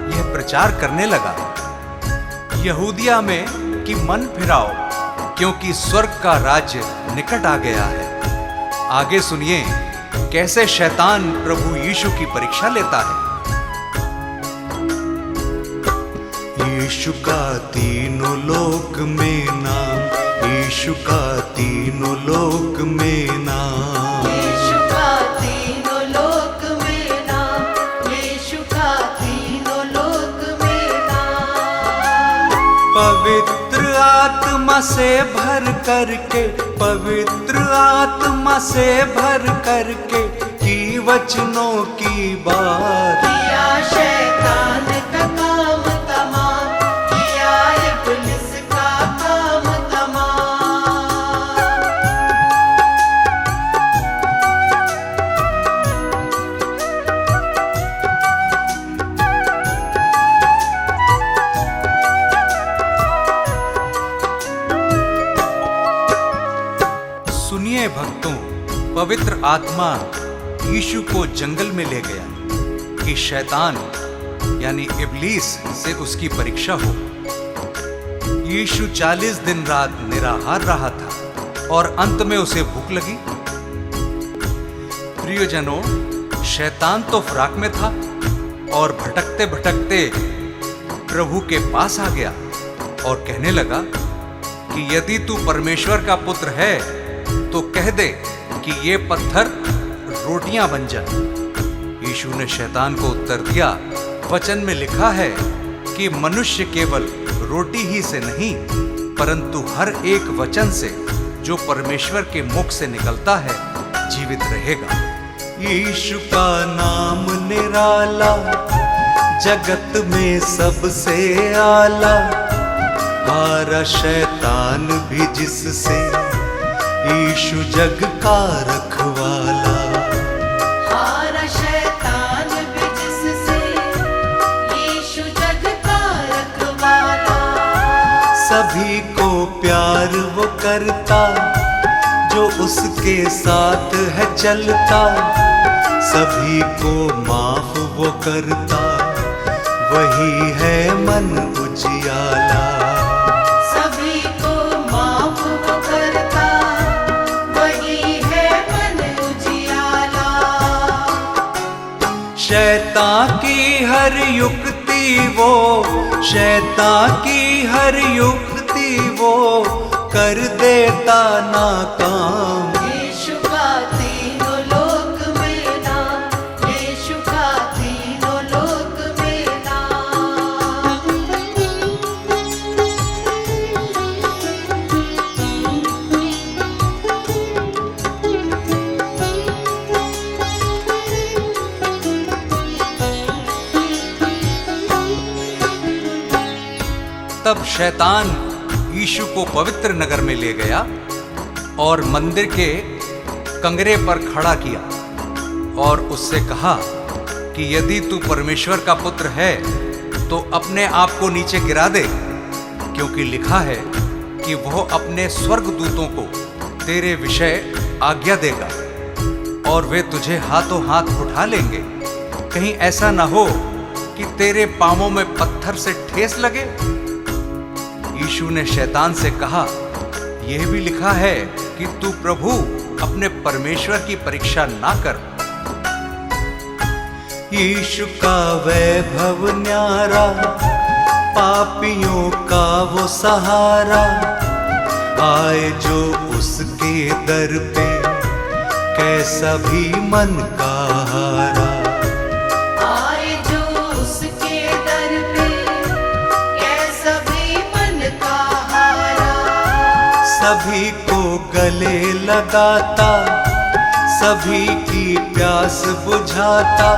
यह प्रचार करने लगा, यहूदिया में कि मन फिराओ, क्योंकि स्वर्ग का राज्य निकट आ गया है। आगे सुनिए कैसे शैतान प्रभु यीशु की परीक्षा लेता है। यीशु का तीनों लोक में नाम, यीशु का तीनों लोक में नाम, यीशु का तीनों लोक में नाम, यीशु का तीनों लोक में नाम। पवित्र आत्मा से भर करके, पवित्र आत्मा से भर करके की वचनों की बात, किया शैतान का काम तमाम, किया इब्लिस का काम तमाम। सुनिए भक्तों, पवित्र आत्मा यीशु को जंगल में ले गया कि शैतान यानी इब्लीस से उसकी परीक्षा हो। यीशु 40 दिन रात निराहार रहा था और अंत में उसे भूख लगी। प्रियजनों, शैतान तो फराक में था और भटकते भटकते प्रभु के पास आ गया और कहने लगा कि यदि तू परमेश्वर का पुत्र है तो कह दे कि ये पत्थर रोटियां बन जाए। यीशु ने शैतान को उत्तर दिया, वचन में लिखा है कि मनुष्य केवल रोटी ही से नहीं परंतु हर एक वचन से जो परमेश्वर के मुख से निकलता है जीवित रहेगा। यीशु का नाम निराला, जगत में सबसे आला, हारा शैतान भी जिससे, यीशु जग का रखवाला। हारा शैतान भी जिससे, यीशु जग का रखवाला। सभी को प्यार वो करता जो उसके साथ है चलता, सभी को माफ वो करता वही है मन उजियाला। सभी को माफ वो करता, वही है मन उजियाला। शैतान की हर युक्ति वो, शैतान की हर युक्ति वो कर देता नाकाम। यीशु का तीनों लोक में नाम, यीशु का तीनों लोक में नाम। तब शैतान यीशु को पवित्र नगर में ले गया और मंदिर के कंगरे पर खड़ा किया और उससे कहा कि यदि तू परमेश्वर का पुत्र है तो अपने आप को नीचे गिरा दे, क्योंकि लिखा है कि वह अपने स्वर्गदूतों को तेरे विषय आज्ञा देगा और वे तुझे हाथों हाथ उठा लेंगे। कहीं ऐसा न हो कि तेरे पांवों में पत्थर से ठेस लगे। यीशु ने शैतान से कहा, यह भी लिखा है कि तू प्रभु अपने परमेश्वर की परीक्षा ना कर। यीशु का वैभव न्यारा, पापियों का वो सहारा, आए जो उसके दर पे, कैसा भी मन का हारा। आए जो उसके दर पे, कैसा भी मन का हारा। सभी को गले लगाता, सभी की प्यास बुझाता,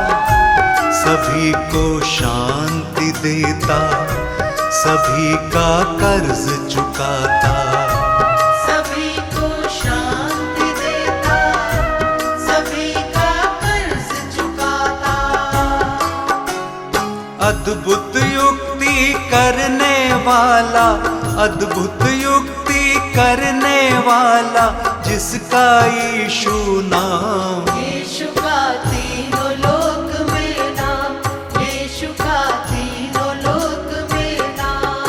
सभी को शांति देता, सभी का कर्ज चुकाता। सभी को शांति देता, सभी का कर्ज चुकाता। अद्भुत युक्ति करने वाला, अद्भुत युक्ति करने वाला, जिसका यीशु नाम। यीशु का तीनों लोक में नाम, यीशु का तीनों लोक में नाम।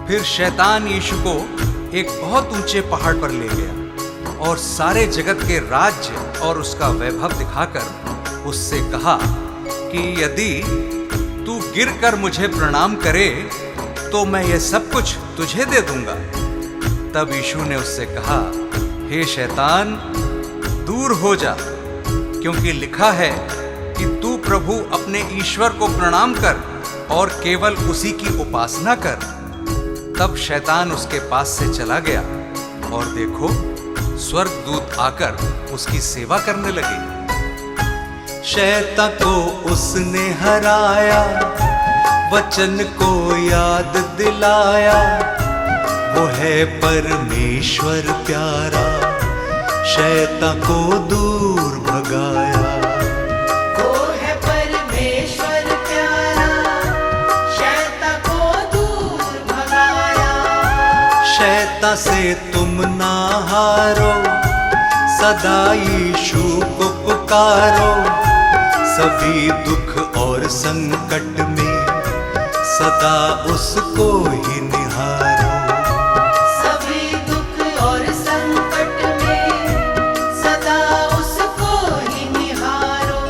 फिर शैतान यीशु को एक बहुत ऊंचे पहाड़ पर ले गया और सारे जगत के राज्य और उसका वैभव दिखाकर उससे कहा कि यदि तू गिरकर मुझे प्रणाम करे तो मैं ये सब कुछ तुझे दे दूंगा। तब यीशु ने उससे कहा, हे शैतान, दूर हो जा, क्योंकि लिखा है कि तू प्रभु अपने ईश्वर को प्रणाम कर और केवल उसी की उपासना कर। तब शैतान उसके पास से चला गया और देखो, स्वर्गदूत आकर उसकी सेवा करने लगे। शैतान को उसने हराया, वचन को याद दिलाया, वो है परमेश्वर प्यारा, शैतान को दूर भगाया। वो है परमेश्वर प्यारा, शैतान को दूर भगाया। शैतान से तुम ना हारो, सदा यीशु को पुकारो, सभी दुख और संकट में सदा उसको ही निहारो। सभी दुख और संकट में सदा उसको ही निहारो।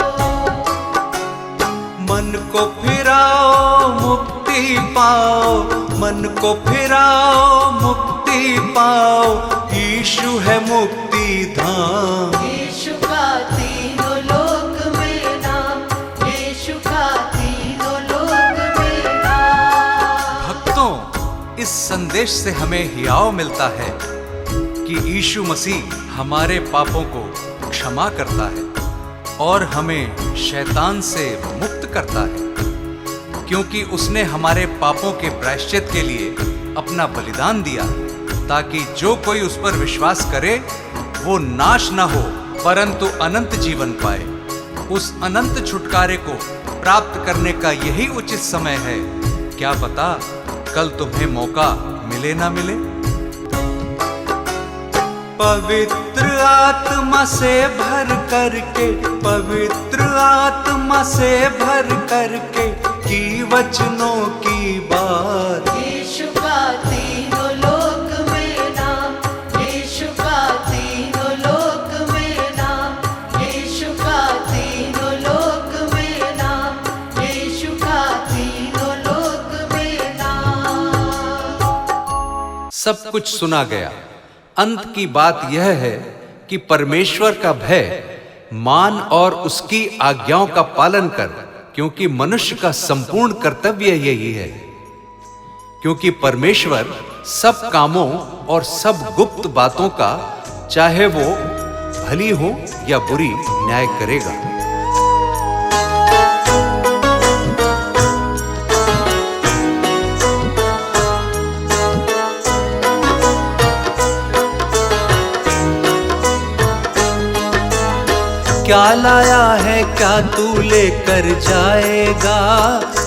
मन को फिराओ मुक्ति पाओ, मन को फिराओ मुक्ति पाओ, यीशु है मुक्ति धाम। यीशु का तीनों लोक में नाम, यीशु का तीनों लोक में नाम। भक्तों, इस संदेश से हमें हियाव मिलता है कि यीशु मसीह हमारे पापों को क्षमा करता है और हमें शैतान से मुक्त करता है, क्योंकि उसने हमारे पापों के प्रायश्चित के लिए अपना बलिदान दिया, ताकि जो कोई उस पर विश्वास करे वो नाश न हो परंतु अनंत जीवन पाए। उस अनंत छुटकारे को प्राप्त करने का यही उचित समय है। क्या पता कल तुम्हें मौका मिले ना मिले। पवित्र आत्मा से भर करके, पवित्र आत्मा से भर करके की वचनों की बात। यीशु का तीनों लोक में नाम, यीशु का तीनों लोक में नाम, यीशु का तीनों लोक में नाम, यीशु का तीनों लोक में नाम। सब कुछ सुना गया। अंत की बात यह है कि परमेश्वर का भय मान और उसकी आज्ञाओं का पालन कर, क्योंकि मनुष्य का संपूर्ण कर्तव्य यही है। क्योंकि परमेश्वर सब कामों और सब गुप्त बातों का, चाहे वो भली हो या बुरी, न्याय करेगा। क्या लाया है क्या तू लेकर जाएगा,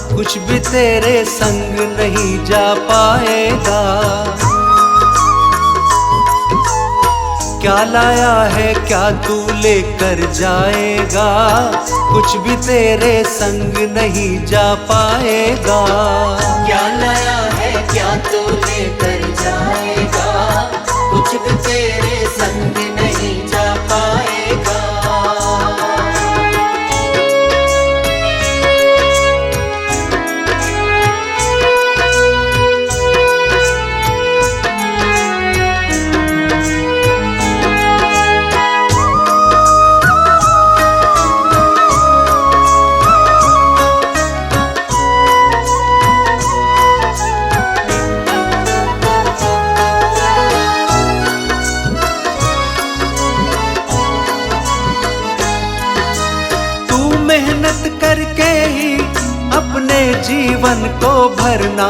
कुछ भी तेरे संग नहीं जा पाएगा। क्या लाया है क्या तू लेकर जाएगा, कुछ भी तेरे संग नहीं जा पाएगा। क्या लाया है क्या तू लेकर जाएगा, कुछ भी तेरे संग नहीं जा पाएगा। मेहनत करके ही अपने जीवन को भरना,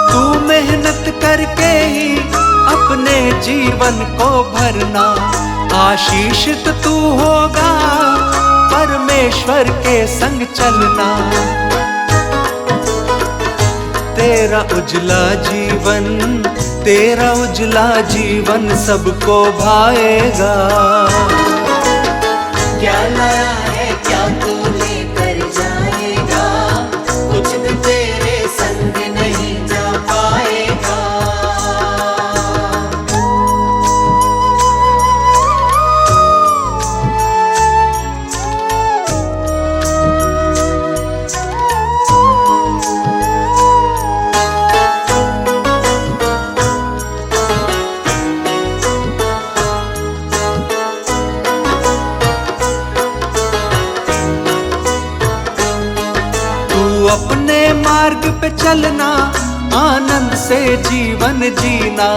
तू मेहनत करके ही अपने जीवन को भरना। आशीषित तू होगा परमेश्वर के संग चलना। तेरा उजला जीवन सबको भाएगा। क्या लाया है क्या तू लेकर जाएगा, कुछ भी तेरे संग नहीं जा पाएगा। अपने मार्ग पे चलना, आनंद से जीवन जीना।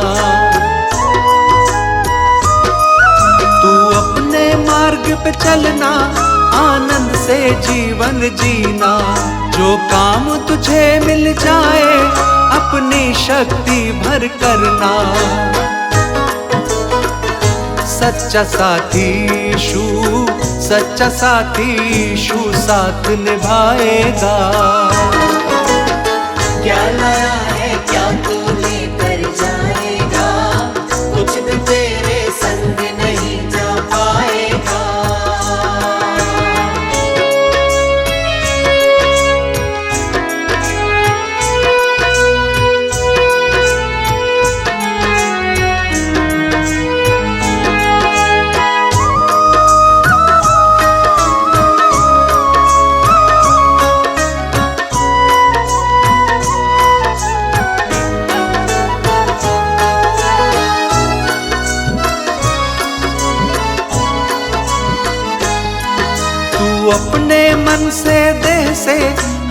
तू अपने मार्ग पे चलना, आनंद से जीवन जीना। जो काम तुझे मिल जाए अपनी शक्ति भर करना। सच्चा साथी यीशु साथ निभाएगा। क्या लाया है क्या तू लेकर जाएगा, कुछ भी तेरे संग नहीं जा पाएगा। अपने मन से देह से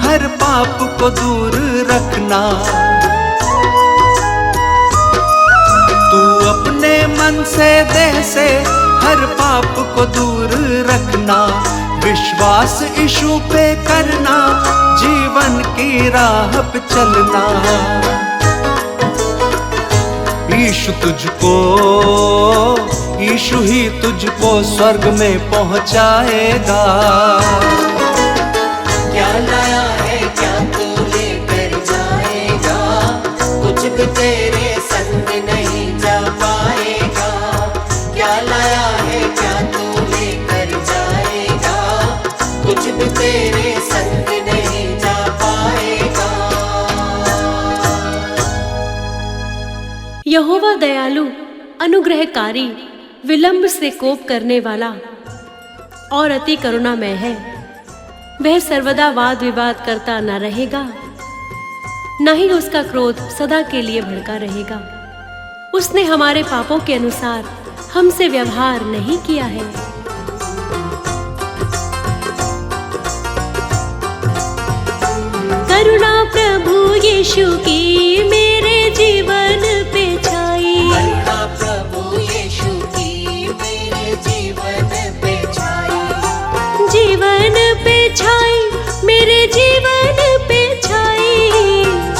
हर पाप को दूर रखना। तू अपने मन से देह से हर पाप को दूर रखना। विश्वास यीशु पे करना, जीवन की राह पे चलना। यीशु ही तुझको स्वर्ग में पहुंचाएगा। क्या लाया है क्या तू लेकर जाएगा, कुछ भी तेरे संग नहीं जा पाएगा। क्या लाया है क्या तू लेकर जाएगा, कुछ भी तेरे संग नहीं जा पाएगा। यहोवा दयालु, अनुग्रहकारी, विलंब से कोप करने वाला और अति करुणामय है। वह सर्वदा वाद विवाद करता न रहेगा, न ही उसका क्रोध सदा के लिए भड़का रहेगा। उसने हमारे पापों के अनुसार हमसे व्यवहार नहीं किया है। करुणा प्रभु यीशु की मेरे जीवन पे छाई। करुणा प्रभु यीशु की मेरे जीवन पे छाई। जीवन पे छाई, मेरे जीवन पे छाई।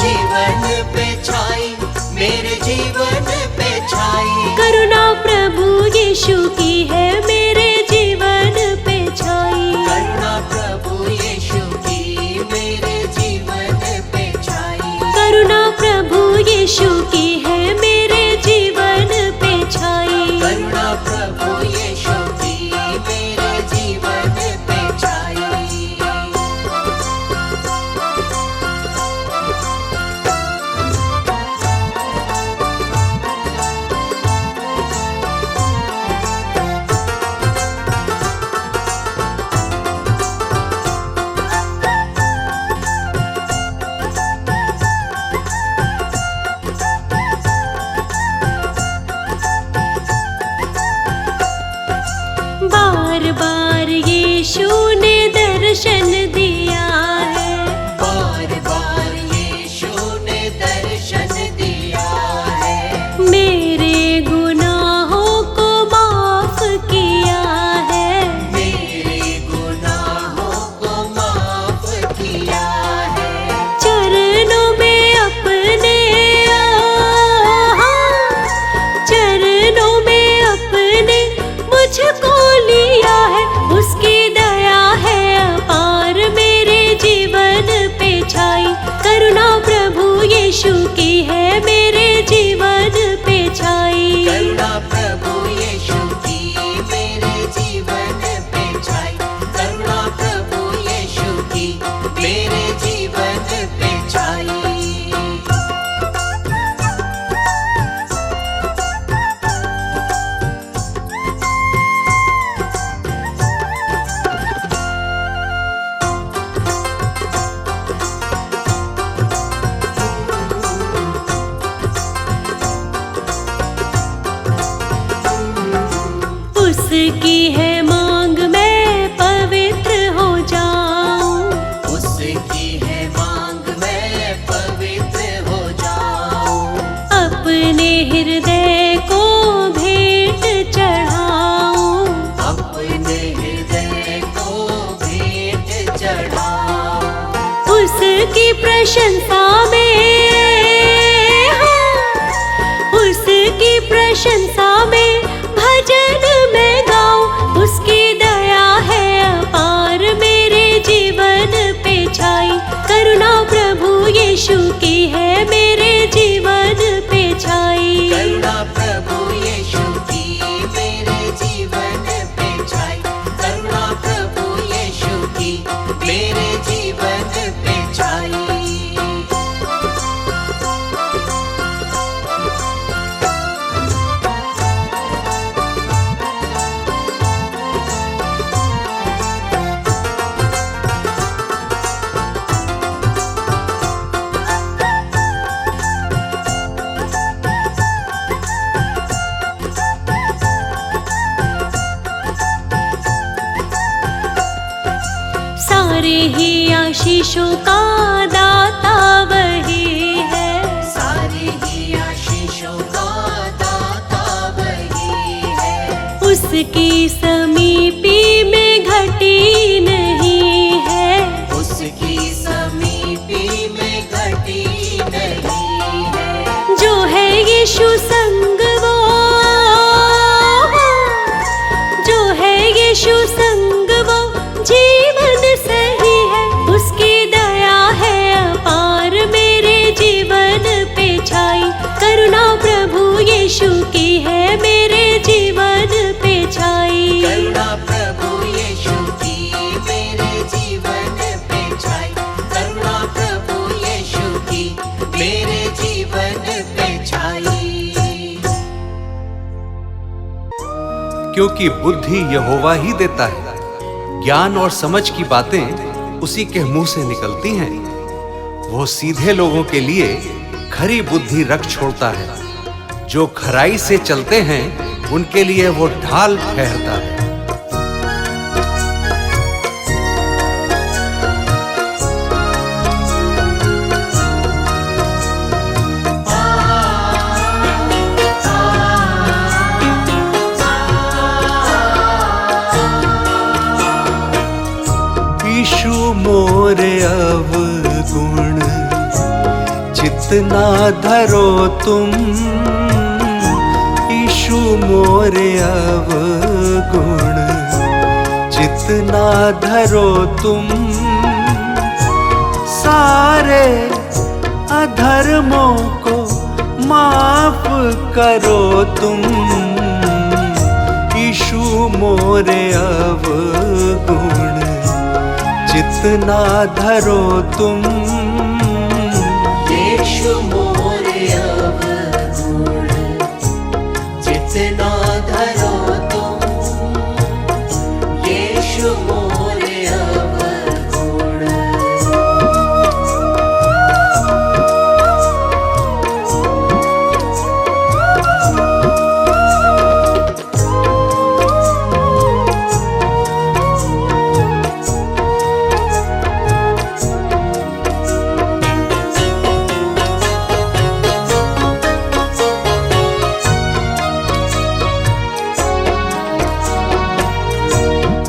जीवन पे छाई, मेरे जीवन पे छाई। करुणा प्रभु यीशु की है मेरे जीवन पे छाई। करुणा प्रभु यीशु की मेरे जीवन पे छाई। बार बार यीशु ने दर्शन दिया है। बार बार यीशु ने दर्शन दिया है। मेरे गुनाहों को माफ किया है। मेरे गुनाहों को माफ किया है। चरणों में अपने चरणों में अपने मुझको लिया है। उसकी दया है अपार मेरे जीवन पे छाई। करुणा प्रभु यीशु की है मेरे जीवन पे छाई। करुणा प्रभु यीशु की मेरे जीवन पे छाई। करुणा प्रभु यीशु की मेरे जीवन पे छाई। उसकी है मांग मैं पवित्र हो जाऊं। उसकी है मांग मैं पवित्र हो जाऊं। अपने हृदय को भेंट चढ़ाऊं। अपने हृदय को भेंट चढ़ाऊं। उसकी प्रशंसा में उसकी प्रशंसा में भजन में गाऊं। उसकी दया है अपार मेरे जीवन पे छाई। करुणा प्रभु यीशु की है मेरे जीवन पे छाई। करुणा प्रभु यीशु की मेरे जीवन पे छाई। करुणा प्रभु यीशु की मेरे जीवन पे छाई। सारे ही आशीषों का दाता वही है। सारी ही आशीषों का दाता वही है। उसकी समीपी में घटी नहीं है। उसकी समीपी में घटी नहीं है। जो है यीशु संग वो, जो है यीशु संग वो जीवन सही है। उसकी दया है अपार मेरे जीवन पे छाई। करुणा प्रभु यीशु की है मेरे जीवन पे छाई। करुणा प्रभु यीशु की मेरे जीवन पे छाई। करुणा प्रभु यीशु की मेरे जीवन पे छाई। क्योंकि बुद्धि यहोवा ही देता है, ज्ञान और समझ की बातें उसी के मुंह से निकलती हैं। वो सीधे लोगों के लिए खरी बुद्धि रख छोड़ता है। जो खराई से चलते हैं उनके लिए वो ढाल ठहरता है। यीशु मोरे अवगुण जितना धरो तुम, यीशु मोरे अवगुण जितना धरो तुम, सारे अधर्मों को करो तुम, ईशु मोरे अवगुण जितना धरो तुम। यीशु मोरे अवगुण जितना धरो तुम, यीशु मोरे अवगुण।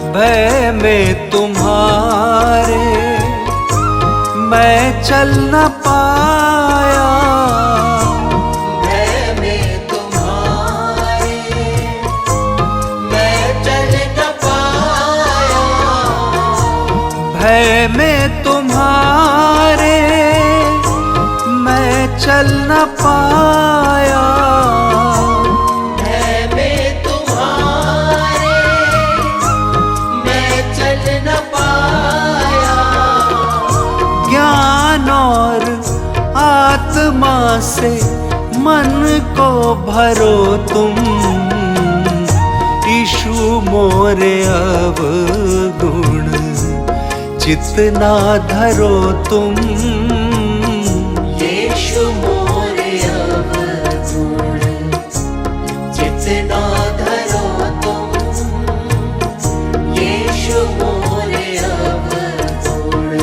भय में तुम्हारे मैं चल न पाया, भय में तुम्हारे मैं चल न पाया, भय में तुम्हारे मैं चल न पाया। भय में तुम्हारे मैं चल न पाया। ज्ञान और आत्मा से मन को भरो तुम, ईशु मोरे अवगुण जितना धरो तुम। यीशु मोरे अवगुण जितना धरो तुम, यीशु मोरे अवगुण।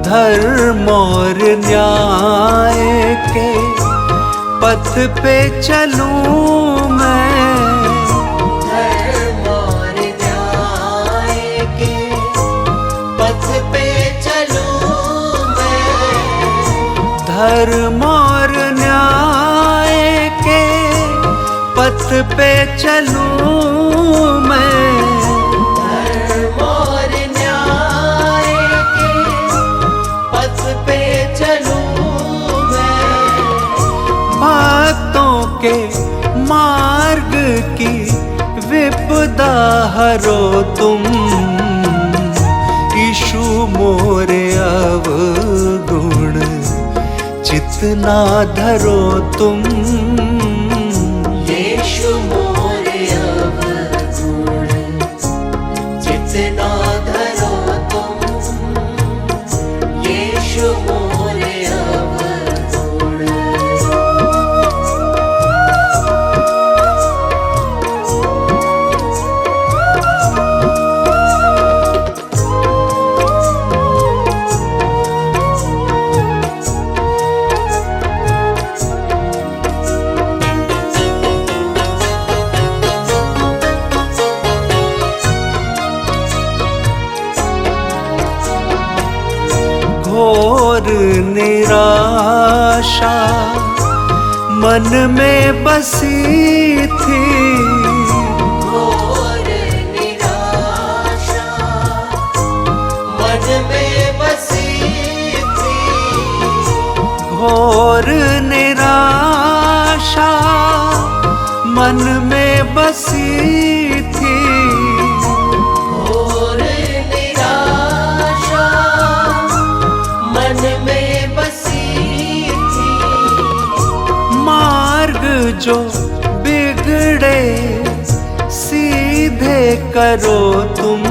धर्म और न्याय के पथ पे चलूं मैं, धर्म और न्याय के पथ पे चलूं मैं, धर्म और न्याय के पथ पे चलूं मैं। धर्म और न्याय के पथ पे चलूं मैं। भक्तों के मार्ग की विपदा हरो तुम, ईशु मोरे अवगुण जितना धरो तुम। यीशु मोरे अवगुण जितना धरो तुम, यीशु मोरे अवगुण। घोर निराशा मन में बसी थी, घोर निराशा मन में बसी थी, घोर निराशा मन में बसी थी। घोर निराशा मन में बसी थी। मार्ग जो बिगड़े सीधे करो तुम,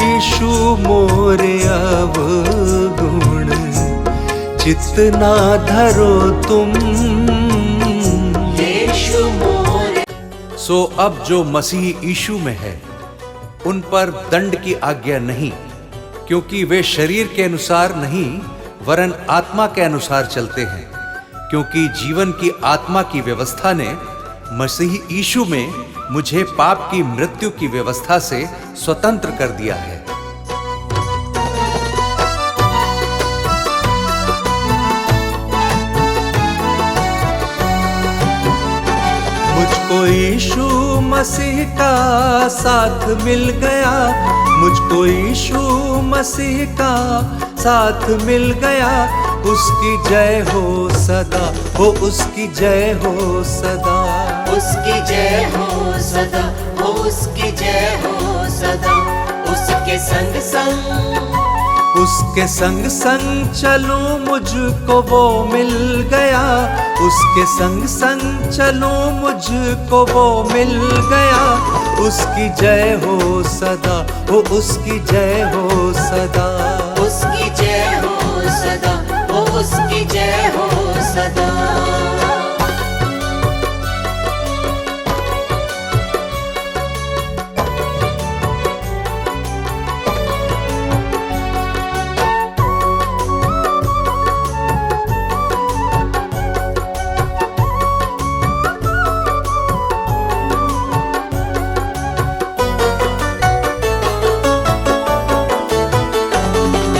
ईशु मोरे अवगुण जितना धरो तुम। यीशु मोरे। सो अब जो मसीह यीशु में है उन पर दंड की आज्ञा नहीं, क्योंकि वे शरीर के अनुसार नहीं वरन आत्मा के अनुसार चलते हैं। क्योंकि जीवन की आत्मा की व्यवस्था ने मसीह यीशु में मुझे पाप की मृत्यु की व्यवस्था से स्वतंत्र कर दिया है। मुझको यीशु मसीह का साथ मिल गया, मुझको यीशु मसीह का साथ मिल गया। उसकी जय हो सदा, हो उसकी जय हो सदा, उसकी जय हो सदा, हो उसकी जय हो सदा। उसके संग संग, उसके संग संग चलूं मुझको वो मिल गया, उसके संग संग चलूं मुझको वो मिल गया। उसकी जय हो सदा, हो उसकी जय हो सदा, उसकी जय हो सदा, हो उसकी जय हो सदा।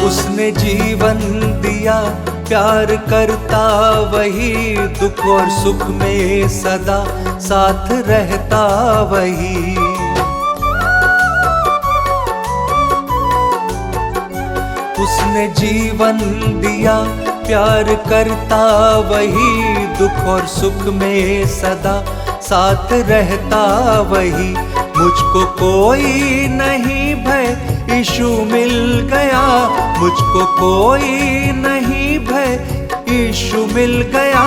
उसने जीवन दिया प्यार करता वही, दुख और सुख में सदा साथ रहता वही। उसने जीवन दिया प्यार करता वही, दुख और सुख में सदा साथ रहता वही। मुझको कोई नहीं भय, यीशु मिल गया, मुझको कोई नहीं भय, यीशु मिल गया।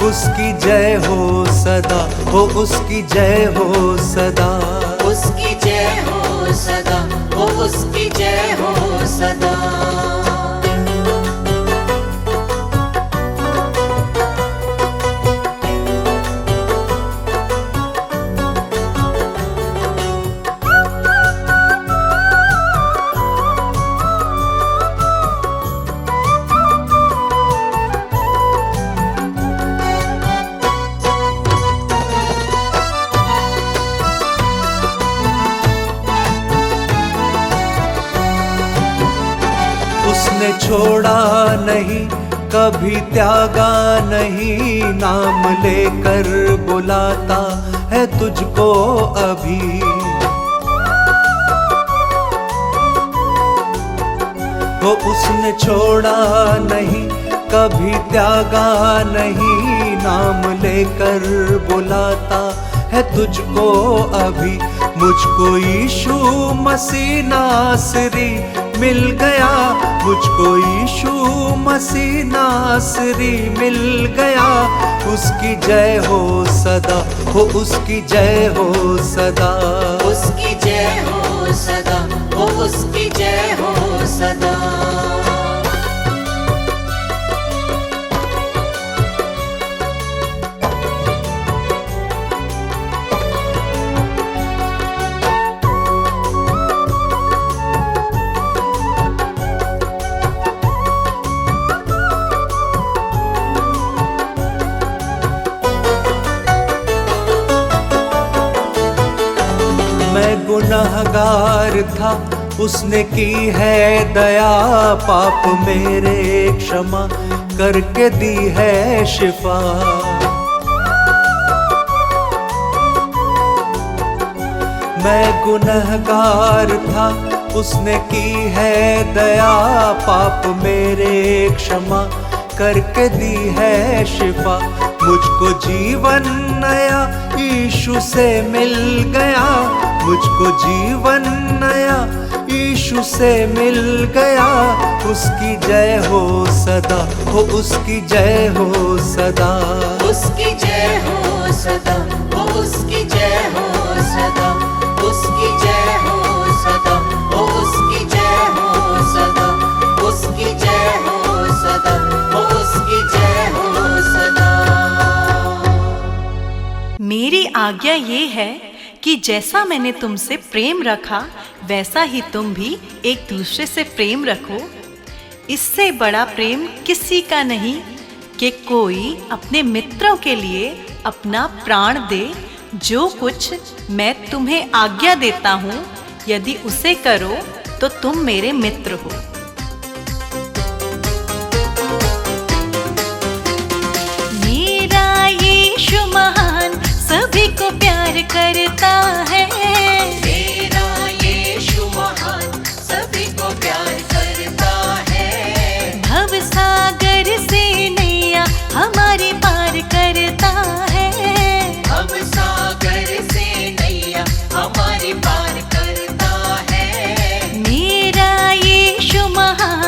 उसकी जय हो सदा, हो उसकी जय हो सदा, उसकी जय हो सदा, हो उसकी जय हो सदा। उसने छोड़ा नहीं, कभी त्यागा नहीं, नाम लेकर बुलाता है तुझको अभी। वो उसने छोड़ा नहीं, कभी त्यागा नहीं, नाम लेकर बुलाता है तुझको अभी। मुझको यीशु मसीह नासरी मिल गया, मुझको यीशु मसीह नासरी मिल गया। उसकी जय हो सदा, हो उसकी जय हो सदा, उसकी जय हो सदा, हो उसकी जय हो सदा। मैं गुनहगार था, उसने की है दया, पाप मेरे क्षमा करके दी है शिफा। मैं गुनहगार था, उसने की है दया, पाप मेरे क्षमा करके दी है शिफा। मुझको जीवन नया यीशु से मिल गया, मुझको जीवन नया यीशु से मिल गया। उसकी जय हो सदा, हो उसकी जय हो सदा, उसकी जय हो सदा, हो उसकी जय हो सदा। उसकी जय हो सदा, हो उसकी जय हो सदा। उसकी जय हो सदा, हो उसकी जय हो सदा। मेरी आज्ञा ये है कि जैसा मैंने तुमसे प्रेम रखा वैसा ही तुम भी एक दूसरे से प्रेम रखो। इससे बड़ा प्रेम किसी का नहीं कि कोई अपने मित्रों के लिए अपना प्राण दे। जो कुछ मैं तुम्हें आज्ञा देता हूँ, यदि उसे करो तो तुम मेरे मित्र हो। मेरा यीशु महान सभी को प्यार करता है। मेरा यीशु महान सभी को प्यार करता है। भव सागर से नैया हमारी पार करता है। भव सागर से नैया हमारी पार करता है। मेरा यीशु महान।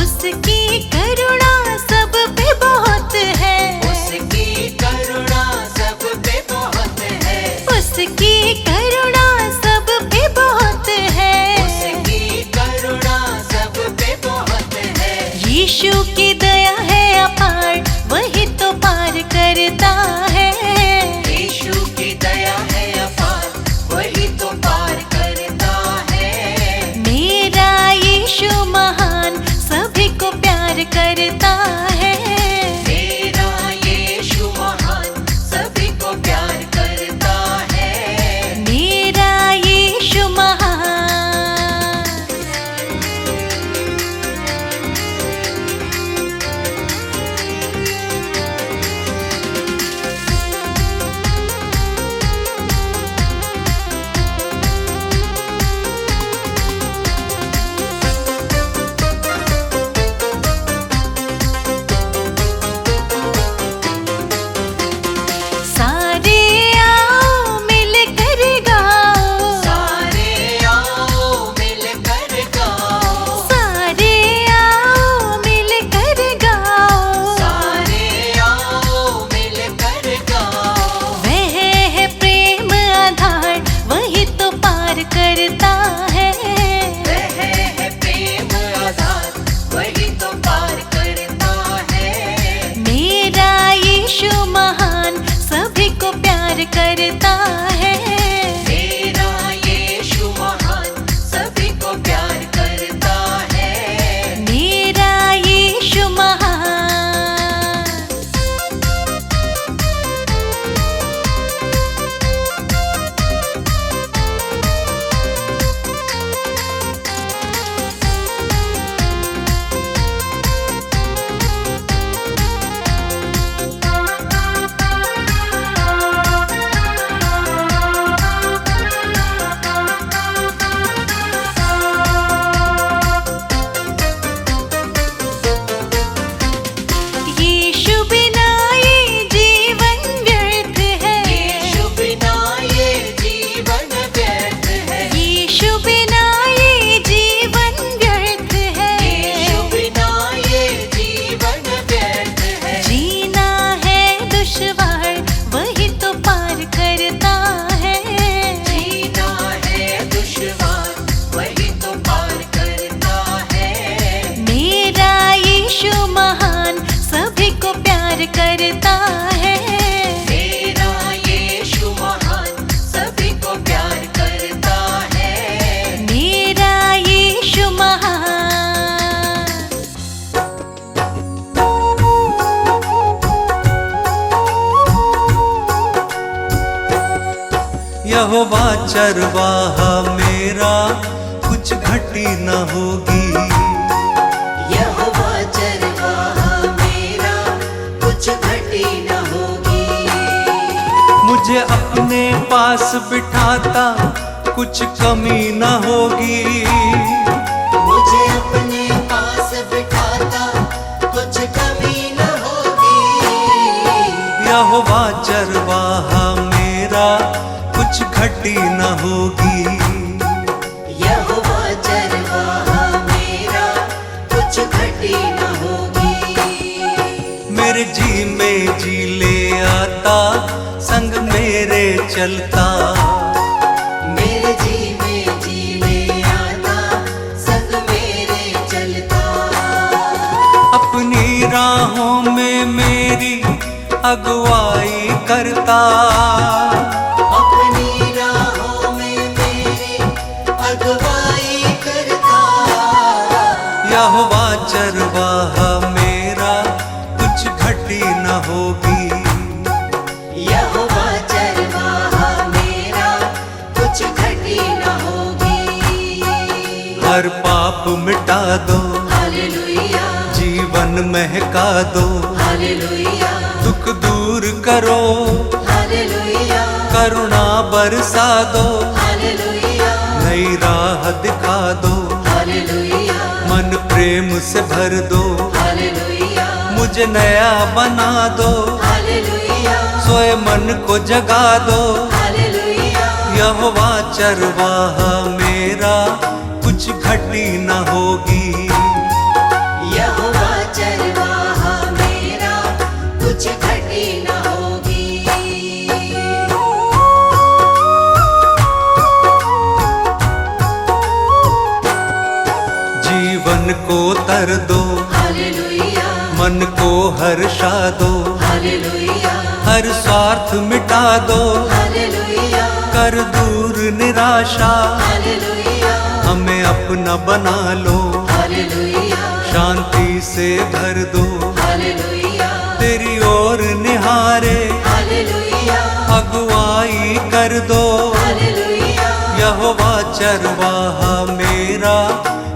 उसकी करुणा सब पे बहुत है। उसकी करुणा सब पे बहुत है। उसकी करुणा सब पे बहुत है। उसकी करुणा सब पे बहुत है। यीशु की दया है अपार, वही तो पार करता है। यीशु की दया है अपार, वही तो पार करता है। मेरा यीशु महान सभी को प्यार करता है। मेरा यीशु महान सभी को प्यार करता है। मेरा यीशु महान। सारे आओ मिलकर गाओ। सारे आओ मिलकर गाओ। सारे आओ मिलकर गाओ। सारे आओ मिलकर गाओ। वह है प्रेम आधार, वही तो पार करता है। वह है प्रेम आधार, वही तो पार करता है। मेरा यीशु महान सभी को प्यार करता है। मेरा यीशु महान सभी को प्यार करता है। मेरा यीशु महान। यीशु बिना ये जीवन व्यर्थ है। यीशु बिना ये जीवन व्यर्थ है। यीशु बिना ये जीवन व्यर्थ है। यीशु बिना ये जीवन व्यर्थ है। जीना है दुश्वार, वही तो पार करता है। जीना है दुश्वार, वही तो पार करता है। मेरा यीशु महान सभी को प्यार करता है। मेरा यीशु महान सभी को प्यार करता है। मेरा यीशु महान। यहोवा चरवाहा मेरा, कुछ घटी न होगी। यहोवा चरवाहा मेरा, कुछ घटी न होगी। मुझे अपने पास बिठाता, कुछ कमी न होगी। मुझे अपने पास बिठाता, कुछ कमी न होगी। यहोवा चरवाहा मेरा, कुछ घटी न होगी। यहोवा चरवाहा मेरा, कुछ घटी न होगी। जी में जी ले आता, संग मेरे चलता। मेरे जी में जी ले आता, संग मेरे चलता। अपनी राहों में मेरी अगुवाई करता। अपनी राहों में मेरी अगुवाई करता। यहोवा चरवाहा मेरा, कुछ घटी न होगी। यहोवा चरवाहा मेरा, कुछ घटी न होगी। हर पाप मिटा दो, हालेलुया, जीवन महका दो। हालेलुया, दुख दूर करो, हालेलुया, करुणा बरसा दो। हालेलुया, नई राह दिखा दो, हालेलुया, मन प्रेम से भर दो। हालेलुया, मुझे नया बना दो, हालेलुया, सोए मन को जगा दो। हालेलुया, यहोवा चरवाहा मेरा, कुछ घटी न होगी। यहोवा चरवाहा मेरा, कुछ घटी न होगी। जीवन को तर दो, हालेलुया, मन को हर्षा दो। हालेलुया, हर स्वार्थ मिटा दो, हालेलुया, कर दूर निराशा। हालेलुया, हमें अपना बना लो, हालेलुया, शांति से भर दो। हालेलुया, तेरी ओर निहारे, हालेलुया, अगुवाई कर दो। हालेलुया, यहोवा चरवाहा मेरा,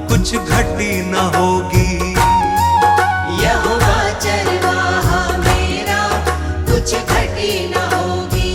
कुछ घटी न होगी। यहोवा चरवाहा मेरा, कुछ घटी न होगी।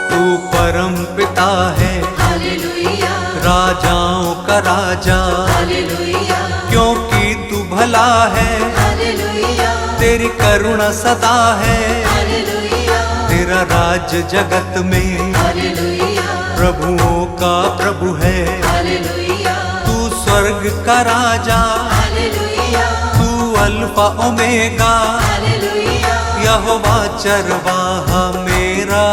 तू परम पिता है, हालेलुया, राजाओं का राजा। हालेलुया, क्योंकि तू भला है, हालेलुया, तेरी करुणा सदा है। हालेलुया, तेरा राज जगत में, हालेलुया, प्रभुओं का प्रभु है। हालेलुया, तू स्वर्ग का राजा, हालेलुया, तू अल्फा ओमेगा। हालेलुया, यहोवा चरवाहा मेरा,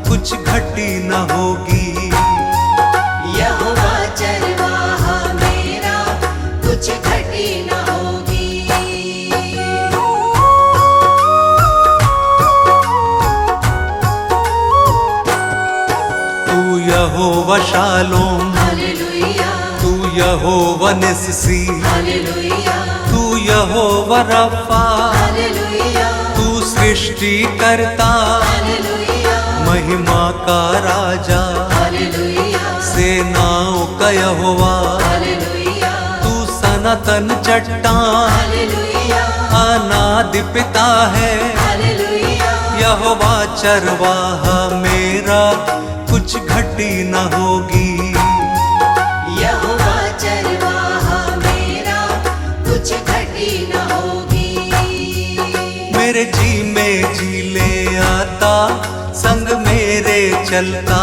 कुछ घटी न होगी। यहोवा चरवाहा मेरा, कुछ घटी न होगी। तू यहोवा शालोम, हालेलुया, तू यहोवा निस्सी। हालेलुया, तू यहोवा रफा, हालेलुया, तू सृष्टि करता। हालेलुया, महिमा का राजा, हालेलुया, सेनाओं का यहोवा। हालेलुया, तू सनातन चट्टान, हालेलुया, अनादि पिता है। हालेलुया, यहोवा चरवाहा मेरा, कुछ घटी न होगी। यहोवा चरवाहा मेरा, कुछ घटी न होगी। मेरे जी में जी ले आता, संग मेरे चलता।